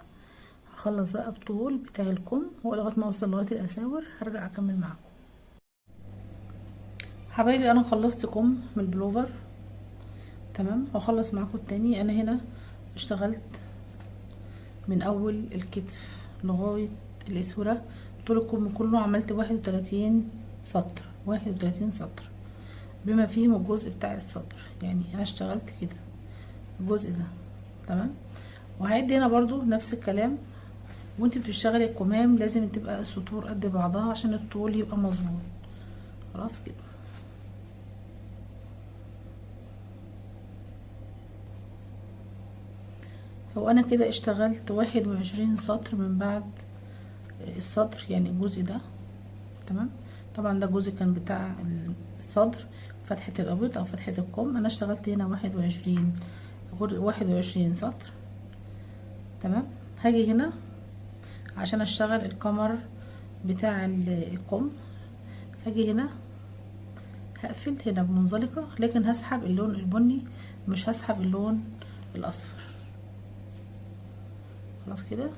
هخلص بقى الطول بتاع الكم ولغايه ما اوصل لغايه الاساور، هرجع اكمل معاكم. حبايبي انا خلصت كم من البلوفر تمام، هخلص معاكم التاني. انا هنا اشتغلت من اول الكتف لغايه الاسوره، طول الكم كله عملت 31 سطر، 31 سطر بما فيهم الجزء بتاع الصدر. يعني انا اشتغلت كده الجزء ده تمام. وهعد هنا برضو نفس الكلام. وانت بتشتغلي الكمام لازم تبقى السطور قد بعضها عشان الطول يبقى مظبوط. خلاص كده. هو انا كده اشتغلت 21 سطر من بعد الصدر، يعني الجزء ده تمام. طبعا ده جزء كان بتاع الصدر، فتحة الابط او فتحة الكم. انا اشتغلت هنا 21 سطر تمام. هاجي هنا عشان اشتغل الكمر بتاع الكم، هاجي هنا هقفل هنا بمنزلقة، لكن هسحب اللون البني مش هسحب اللون الاصفر. خلاص كده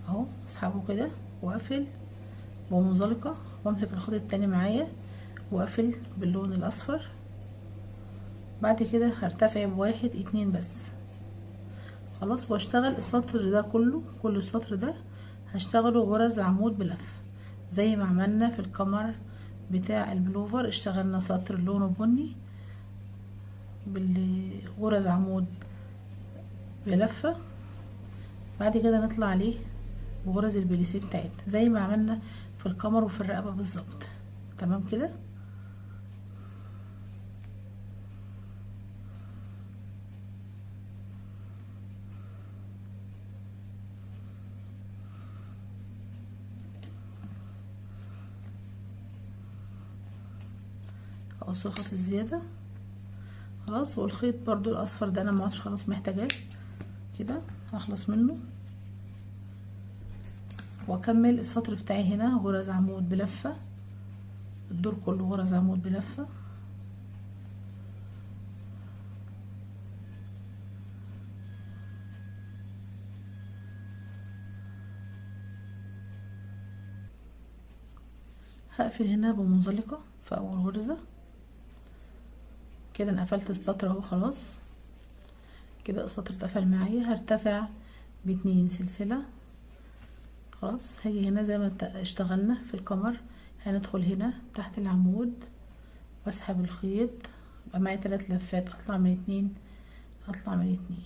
اهو، اسحبه كده واقفل بمنزلقة، وامسك الخيط التاني معايا واقفل باللون الاصفر. بعد كده هرتفع بواحد اتنين بس خلاص، واشتغل السطر ده كله، كل السطر ده هشتغله غرز عمود بلف زي ما عملنا في الكمر بتاع البلوفر. اشتغلنا سطر لونه بني بالغرز عمود بلفة، بعد كده نطلع عليه بغرز البليسيه بتاعتنا زي ما عملنا في الكمر وفي الرقبة بالظبط تمام كده. هقص الخيط الزيادة خلاص، والخيط برضو الاصفر ده انا ما عادش خلاص محتاجاه كده، هخلص منه واكمل السطر بتاعي هنا غرز عمود بلفة، الدور كله غرز عمود بلفة. هقفل هنا بمنزلقة في اول غرزة كده. انا قفلت السطر اهو خلاص كده، السطر اتقفل معايا. هرتفع ب2 سلسلة خلاص. هاجي هنا زي ما اشتغلنا في الكمر، هندخل هنا تحت العمود واسحب الخيط، يبقى معايا 3 لفات، اطلع من 2 اطلع من 2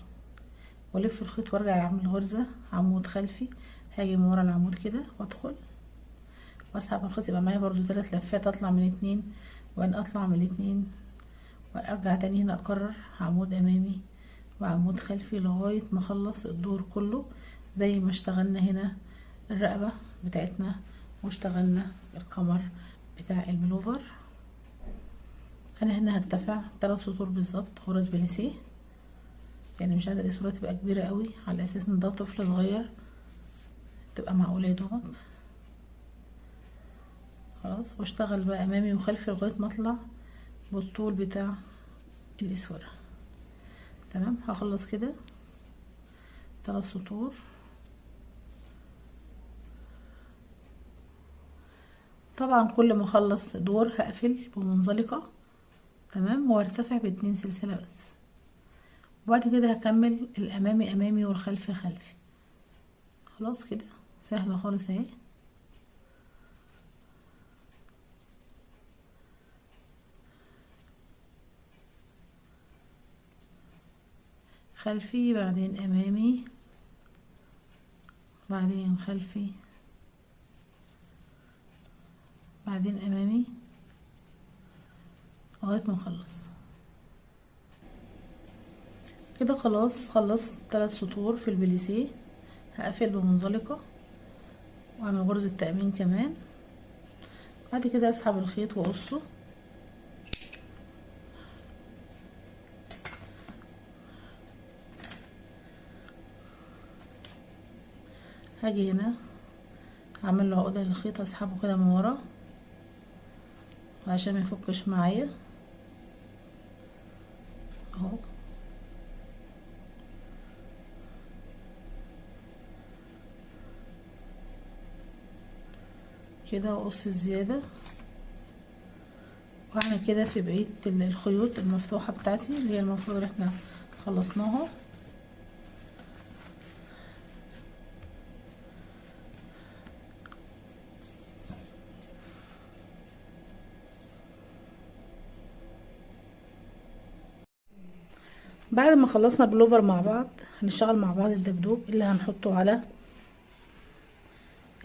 والف الخيط وارجع اعمل غرزة عمود خلفي. هاجي من ورا العمود كده وادخل واسحب الخيط، يبقى معايا برضو 3 لفات، اطلع من 2 وان اطلع من 2 وارجع تاني هنا اكرر عمود امامي وعمود خلفي لغاية ما اخلص الدور كله زي ما اشتغلنا هنا الرقبة بتاعتنا واشتغلنا الكمر بتاع البلوفر. انا هنا هرتفع 3 سطور بالظبط غرز بليسيه، يعني مش عايزه الاسوره تبقى كبيره قوي على اساس ان ده طفل صغير، تبقى معقوله يا دوبك خلاص. واشتغل بقى امامي وخلفي لغايه ما اطلع بالطول بتاع الاسوره تمام. هخلص كده 3 سطور طبعا كل ما اخلص دور هقفل بمنزلقة، تمام، وارتفع ب2 سلسلة بس. وبعد كده هكمل الامامي امامي والخلفي خلفي. خلاص كده سهلة خالص اهي. خلفي بعدين امامي بعدين خلفي بعدين امامي لغاية ما اخلص كده. خلاص خلصت 3 سطور في البليسيه. هقفل بمنزلقة واعمل غرزة تأمين كمان. بعد كده اسحب الخيط واقصه. هاجي هنا هعمل له عقدة للخيط، اسحبه كده من ورا عشان ما يفكش معايا اهو كده، واقص الزيادة واعمل كده في بقية الخيوط المفتوحة بتاعتي اللي هي المفروض اللي احنا خلصناها. بعد ما خلصنا بلوفر مع بعض هنشتغل مع بعض الدبدوب اللي هنحطه على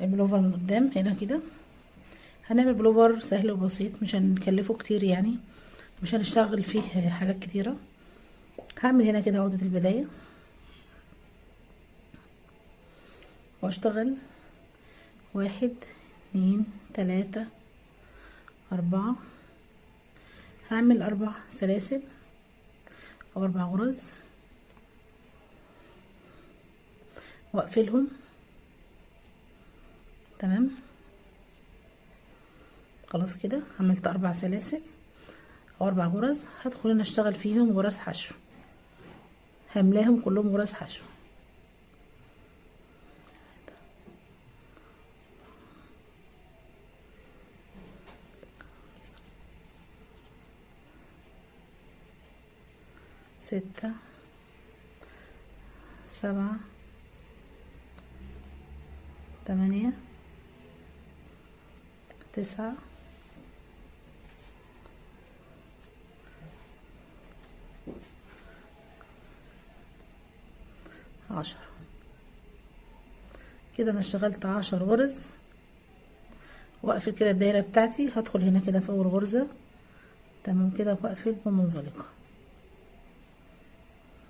البلوفر من قدام هنا كده. هنعمل بلوفر سهل وبسيط، مش هنكلفه كتير يعني، مش هنشتغل فيه حاجات كتيرة. هعمل هنا كده عقدة البداية واشتغل 1 2 3 4. هعمل 4 سلاسل او 4 غرز واقفلهم، تمام. خلاص كده عملت 4 سلاسل او 4 غرز. هدخل هنا اشتغل فيهم غرز حشو، هملاهم كلهم غرز حشو. ستة 7 8 9 10. كده انا اشتغلت 10 غرز واقفل كده الدايره بتاعتي. هدخل هنا كده في اول غرزه، تمام كده، واقفل بمنزلقه.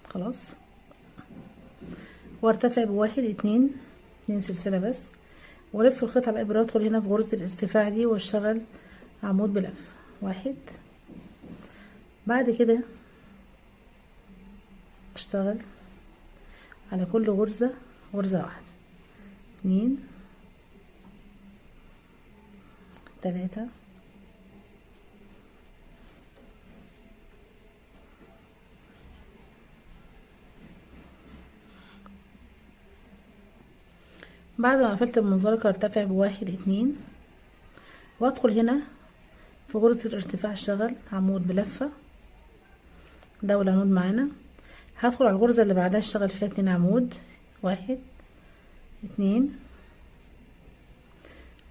خلاص، وارتفع بواحد 2 سلسله بس، والف الخيط على الابره. ادخل هنا في غرزه الارتفاع دي واشتغل عمود بلف 1. بعد كده اشتغل على كل غرزه غرزه واحده، 2 3 بعد ما قفلت المنزلقة ارتفع بواحد 2 وادخل هنا في غرزة الارتفاع اشتغل عمود بلفة. ده اول عمود معانا. هدخل على الغرزة اللي بعدها اشتغل فيها 2 عمود، 1 2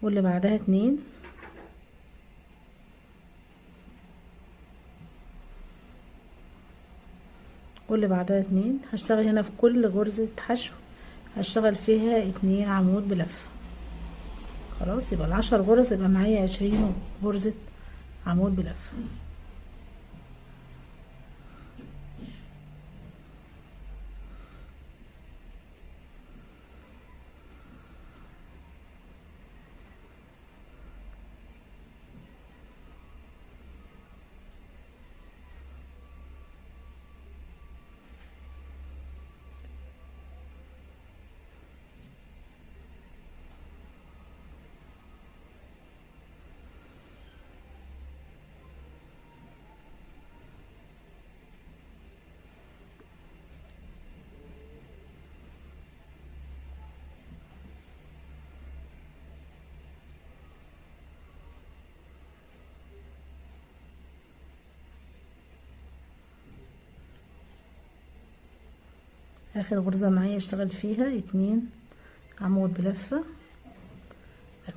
واللي بعدها 2 واللي بعدها 2. هشتغل هنا في كل غرزة حشو هشتغل فيها 2 عمود بلفة. خلاص، يبقى ال10 غرز يبقى معايا 20 غرزة عمود بلفة. اخر غرزة معايا اشتغل فيها 2 عمود بلفة.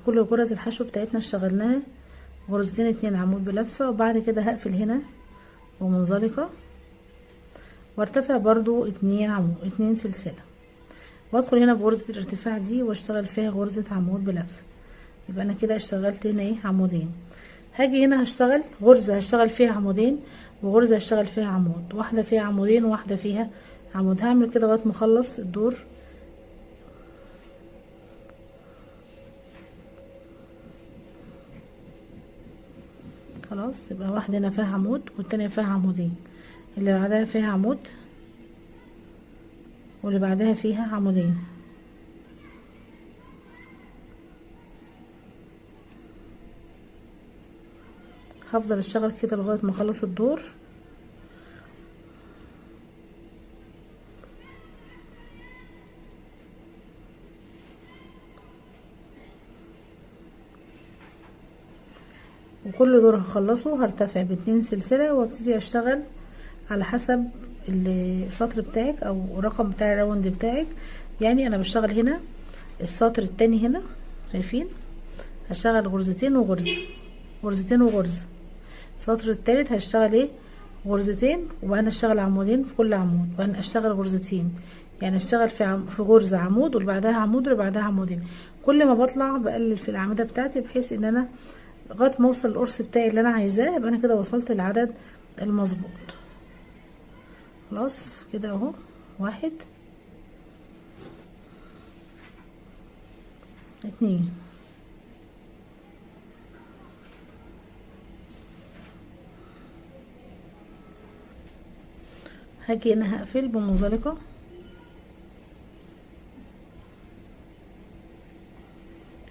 كل غرز الحشو بتاعتنا اشتغلناها غرزتين 2 عمود بلفة، وبعد كده هقفل هنا ومنزلقة وارتفع برضو 2 عمود 2 سلسلة، وادخل هنا في غرزة الارتفاع دي واشتغل فيها غرزة عمود بلفة. يبقى انا كده اشتغلت هنا ايه عمودين. هاجي هنا هشتغل غرزة هشتغل فيها عمودين، وغرزة هشتغل فيها عمود، واحدة فيها عمودين وواحدة فيها عمود. هعمل كده لغاية ما اخلص الدور. خلاص، يبقى واحدة هنا فيها عمود والتانية فيها عمودين، اللي بعدها فيها عمود واللي بعدها فيها عمودين. هفضل اشتغل كده لغاية ما اخلص الدور. وكل دور هخلصه هرتفع ب2 سلسلة وابتدي اشتغل على حسب السطر بتاعك او الرقم بتاع الراوند بتاعك. يعني انا بشتغل هنا السطر التاني هنا، شايفين؟ هشتغل غرزتين وغرزة، غرزتين وغرزة. السطر التالت هشتغل ايه غرزتين، وبعدين اشتغل عمودين في كل عمود، وبعدين اشتغل غرزتين. يعني اشتغل في غرزة عمود واللي بعدها عمود واللي بعدها عمودين. كل ما بطلع بقلل في الاعمدة بتاعتي بحيث ان انا لغايه ما اوصل القرص بتاعي اللي انا عايزاه، يبقى انا كده وصلت للعدد المظبوط. خلاص كده اهو 1 2 هاجي هنا هقفل بمنزلقة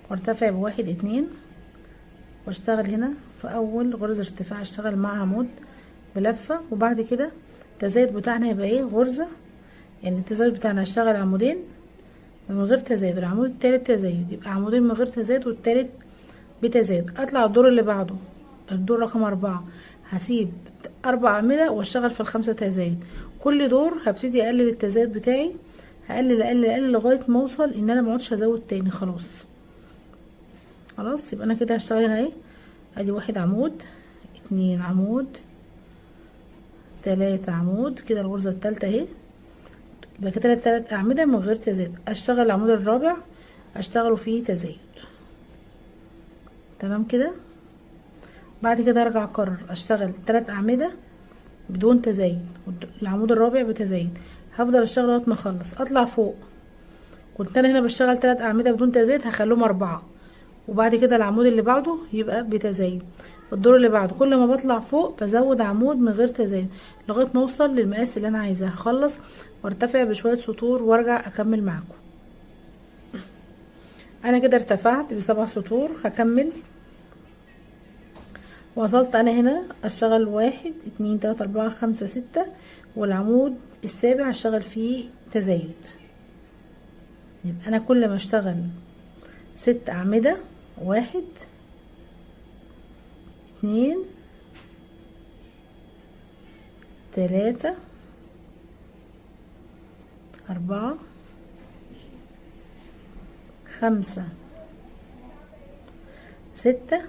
وارتفع ب1 2 واشتغل هنا في اول غرزة ارتفاع اشتغل مع عمود بلفة، وبعد كده التزايد بتاعنا يبقى ايه غرزة. يعني التزايد بتاعنا هشتغل عمودين من غير تزايد، العمود التالت تزايد، يبقى عمودين من غير تزايد والتالت بتزايد. اطلع الدور اللي بعده الدور رقم 4 هسيب 4 أعمدة واشتغل في ال5 تزايد. كل دور هبتدي اقلل التزايد بتاعي، هقلل لغاية ما اوصل ان انا مقعدش ازود تاني. خلاص يبقى انا كده هشتغل هنا ايه، ادي 1 عمود 2 عمود 3 عمود، كده الغرزة التالتة اهي. يبقى كده 3 اعمدة من غير تزايد. اشتغل العمود الرابع اشتغله فيه تزايد. تمام كده. بعد كده ارجع اكرر اشتغل 3 اعمدة بدون تزايد، العمود الرابع بتزايد. هفضل اشتغل لغايه ما اخلص. اطلع فوق كنت انا هنا بشتغل 3 اعمدة بدون تزايد، هخليهم 4، وبعد كده العمود اللي بعده يبقى بتزايد. الدور اللي بعده كل ما بطلع فوق بزود عمود من غير تزايد لغايه ما اوصل للمقاس اللي انا عايزاه. هخلص وارتفع بشويه سطور وارجع اكمل معاكم. انا كده ارتفعت ب7 سطور، هكمل. وصلت انا هنا اشتغل 1 2 3 4 5 6، والعمود السابع هشتغل فيه تزايد. يبقى انا كل ما اشتغل 6 اعمدة 1 2 3 4 5 6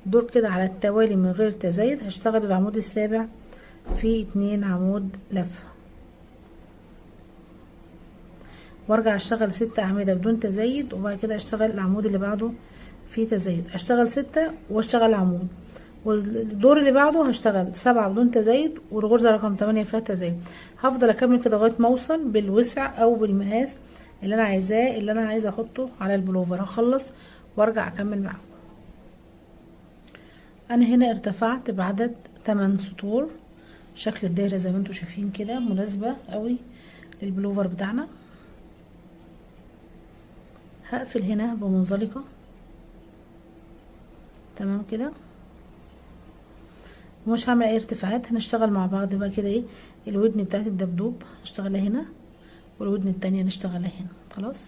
دور كده على التوالي من غير تزايد. هشتغل العمود السابع في 2 عمود لفة، وارجع اشتغل 6 اعمدة بدون تزايد، وبعد كده اشتغل العمود اللي بعده فيه تزايد. اشتغل 6 واشتغل عمود، والدور اللي بعده هشتغل 7 بدون تزايد، والغرزة رقم 8 فيها تزايد. هفضل اكمل كده لغاية ما اوصل بالوسع او بالمقاس اللي انا عايزاه، اللي انا عايزه احطه على البلوفر. هخلص وارجع اكمل معاكم. انا هنا ارتفعت بعدد 8 سطور. شكل الدايره زي ما انتم شايفين كده مناسبه قوي للبلوفر بتاعنا. هقفل هنا بمنزلقه. تمام كده، ومش هعمل اي ارتفاعات. هنشتغل مع بعض بقى كده ايه الودن بتاعت الدبدوب هشتغلها هنا، والودن التانية نشتغلها هنا. خلاص،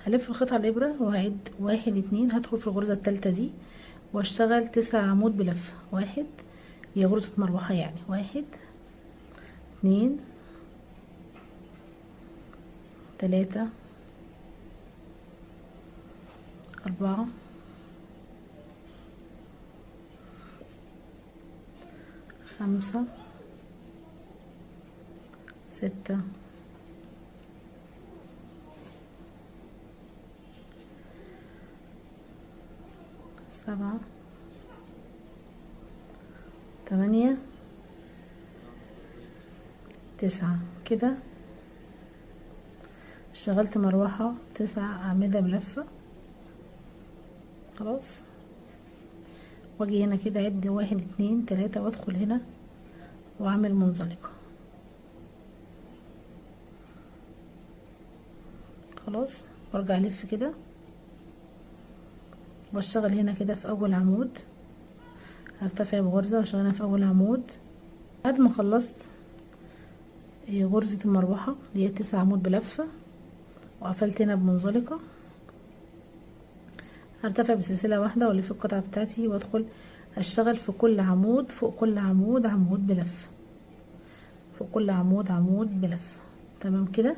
هلف الخيط على الابره وهعد 1 2. هدخل في الغرزه التالتة دي واشتغل 9 عمود بلفه. 1 هي غرزه مروحه، يعني 1 2 3 4 5 6 7 8 9. كده اشتغلت مروحة 9 أعمدة بلفة. خلاص، واجي هنا كده اعد 1 2 3 وادخل هنا واعمل منزلقة. خلاص، وارجع الف كده واشتغل هنا كده في اول عمود، هرتفع بغرزة واشتغل في اول عمود. بعد ما خلصت غرزة المروحة اللي هي 9 عمود بلفة وقفلت هنا بمنزلقة، هرتفع بسلسلة واحدة والف القطعة بتاعتي وادخل اشتغل في كل عمود فوق كل عمود عمود بلفة، فوق كل عمود عمود بلفة. تمام كده.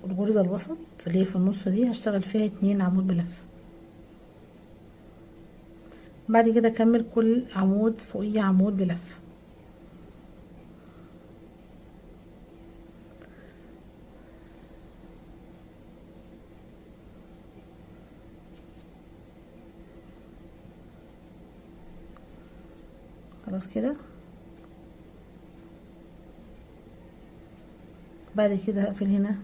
والغرزة الوسط اللي هي في النص دي هشتغل فيها 2 عمود بلفة. بعد كده اكمل كل عمود فوقيه عمود بلفة. خلاص كده. بعد كده هقفل هنا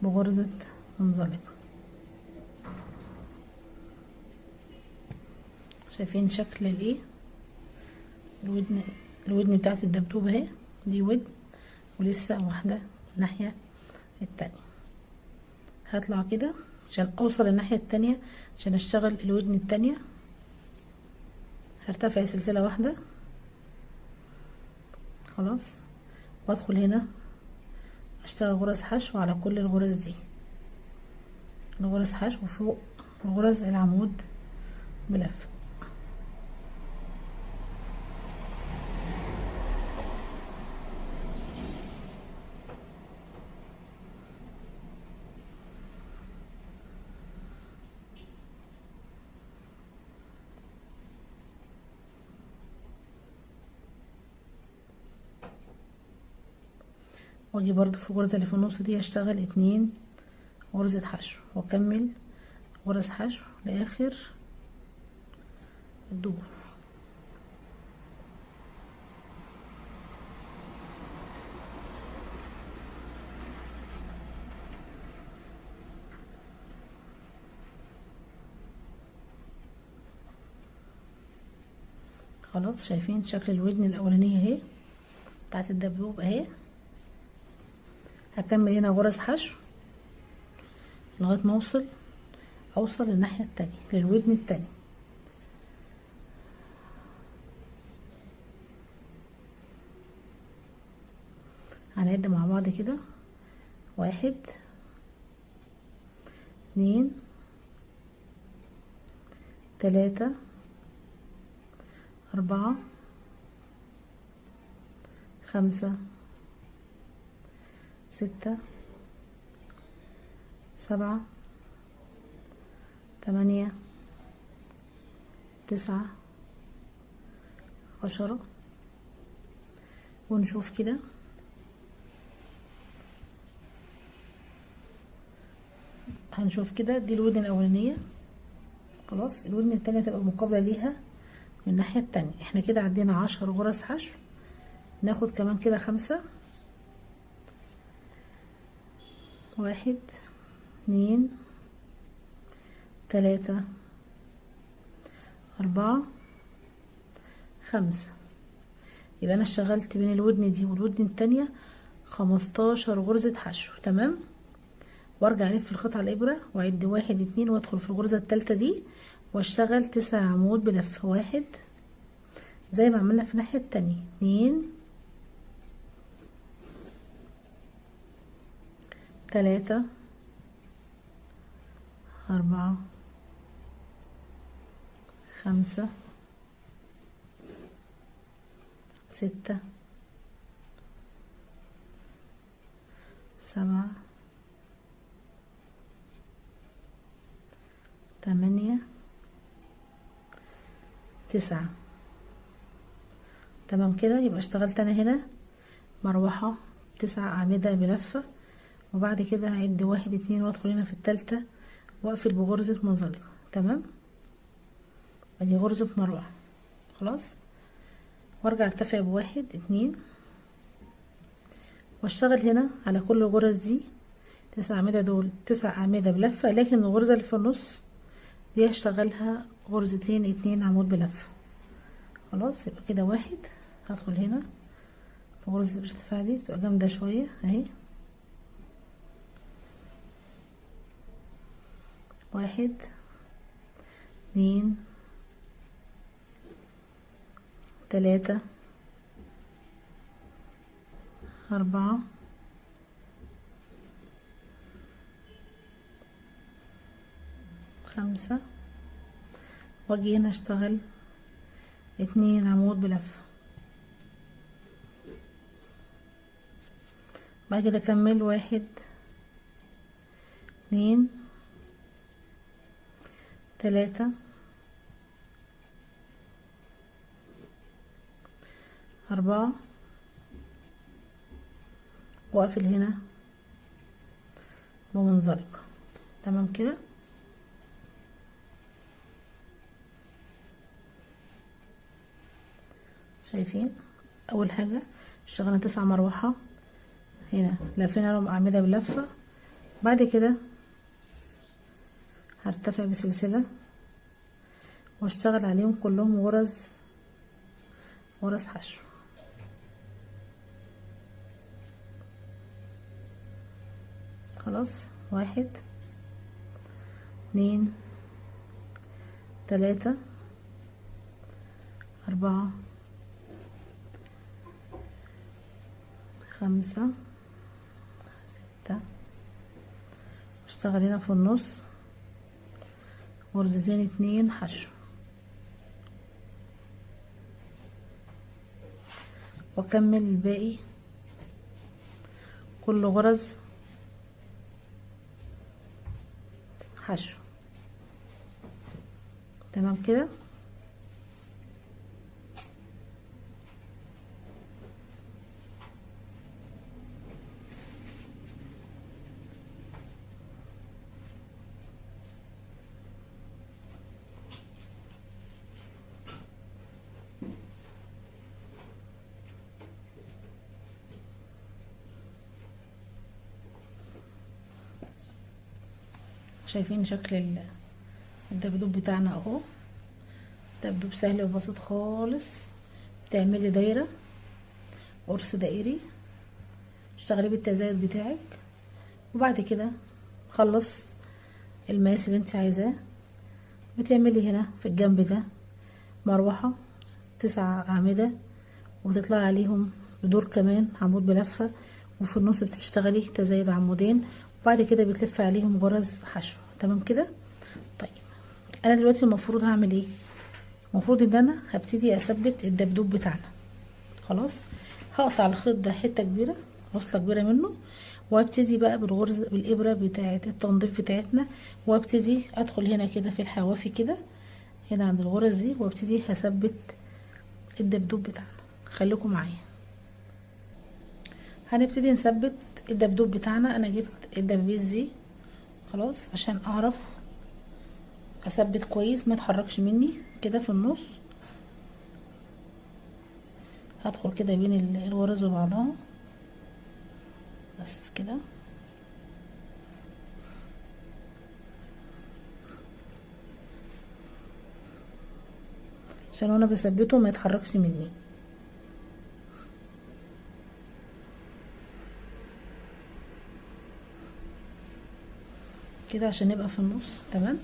بغرزة منزلقة. شايفين شكل الايه الودن بتاعت الدبدوب اهي، دي ودن ولسه واحدة الناحية التانية. هطلع كده عشان اوصل الناحية التانية عشان اشتغل الودن التانية. هرتفع سلسلة واحدة. خلاص، وادخل هنا اشتغل غرز حشو على كل الغرز دي، الغرز حشو وفوق الغرز العمود بلفة. واجي برضو في الغرزة اللي في النص دي هشتغل 2 غرزة حشو واكمل غرز حشو لاخر الدور. خلاص، شايفين شكل الودن الاولانية اهي بتاعت الدبدوب اهي. هكمل هنا غرز حشو لغاية ما اوصل للناحية التانية للودن التانية. هنعد مع بعض كده 1 2 3 4 5 6 7 8 9 10. ونشوف كده هنشوف كده دي الودن الاولانية. خلاص، الودن التانية تبقى مقابلة ليها من الناحية التانية. احنا كده عدينا 10 غرز حشو، ناخد كمان كده 5. 1 2 3 4 5. يبقى انا اشتغلت بين الودن دي والودن التانية 15 غرزة حشو. تمام. وارجع الف القطعة الابرة واعد 1 2 وادخل في الغرزة التالتة دي واشتغل 9 عمود بلفة. 1 زي ما عملنا في الناحية التانية، 2 3 4 5 6 7 8 9. تمام كده. يبقى اشتغلت انا هنا مروحة 9 أعمدة بلفة، وبعد كده هعد 1 2 وادخل هنا في التالتة واقفل بغرزة منزلقة. تمام، ادي غرزة مروحة. خلاص، وارجع ارتفع بواحد 2 واشتغل هنا على كل الغرز دي 9 أعمدة. دول 9 أعمدة بلفة، لكن الغرزة اللي في النص دي هشتغلها غرزتين 2 عمود بلفة. خلاص، يبقى كده 1. هدخل هنا في غرزة الارتفاع دي، تبقى جامدة شوية اهي. 1 2 3 4 5. واجي هنا اشتغل 2 عمود بلفة. بعد كده اكمل 1 2 3 4 واقفل هنا بمنزلقة. تمام كده. شايفين اول حاجة اشتغلنا 9 مروحة هنا، لفينا لهم أعمدة بلفة. بعد كده هرتفع بسلسلة واشتغل عليهم كلهم غرز حشو. خلاص، 1 2 3 4 5 6. اشتغل هنا في النص غرزتين 2 حشو، واكمل الباقي كل غرز حشو. تمام كده. شايفين شكل الدبدوب بتاعنا اهو. دبدوب سهل وبسيط خالص. بتعملي دايره قرص دائري، اشتغلي بالتزايد بتاعك، وبعد كده خلص المقاس اللي انت عايزاه. بتعملي هنا في الجنب ده مروحه 9 أعمدة، وتطلعي عليهم بدور كمان عمود بلفه، وفي النص بتشتغلي تزايد عمودين، وبعد كده بتلفي عليهم غرز حشو. تمام كده. طيب انا دلوقتي المفروض هعمل ايه؟ المفروض ان انا هبتدي اثبت الدبدوب بتاعنا. خلاص، هقطع الخيط ده حته كبيره، وصله كبيره منه، وابتدي بقى بالغرز بالابره بتاعه التنظيف بتاعتنا، وابتدي ادخل هنا كده في الحوافي كده هنا عند الغرز دي، وابتدي هثبت الدبدوب بتاعنا. خليكم معايا. هنبتدي نثبت الدبدوب بتاعنا. انا جبت الدبابيس دي خلاص عشان اعرف اثبت كويس ما يتحركش مني كده في النص. هدخل كده بين الغرز وبعضها بس كده، عشان وانا بثبته ما يتحركش مني كده، عشان يبقى في النص. تمام.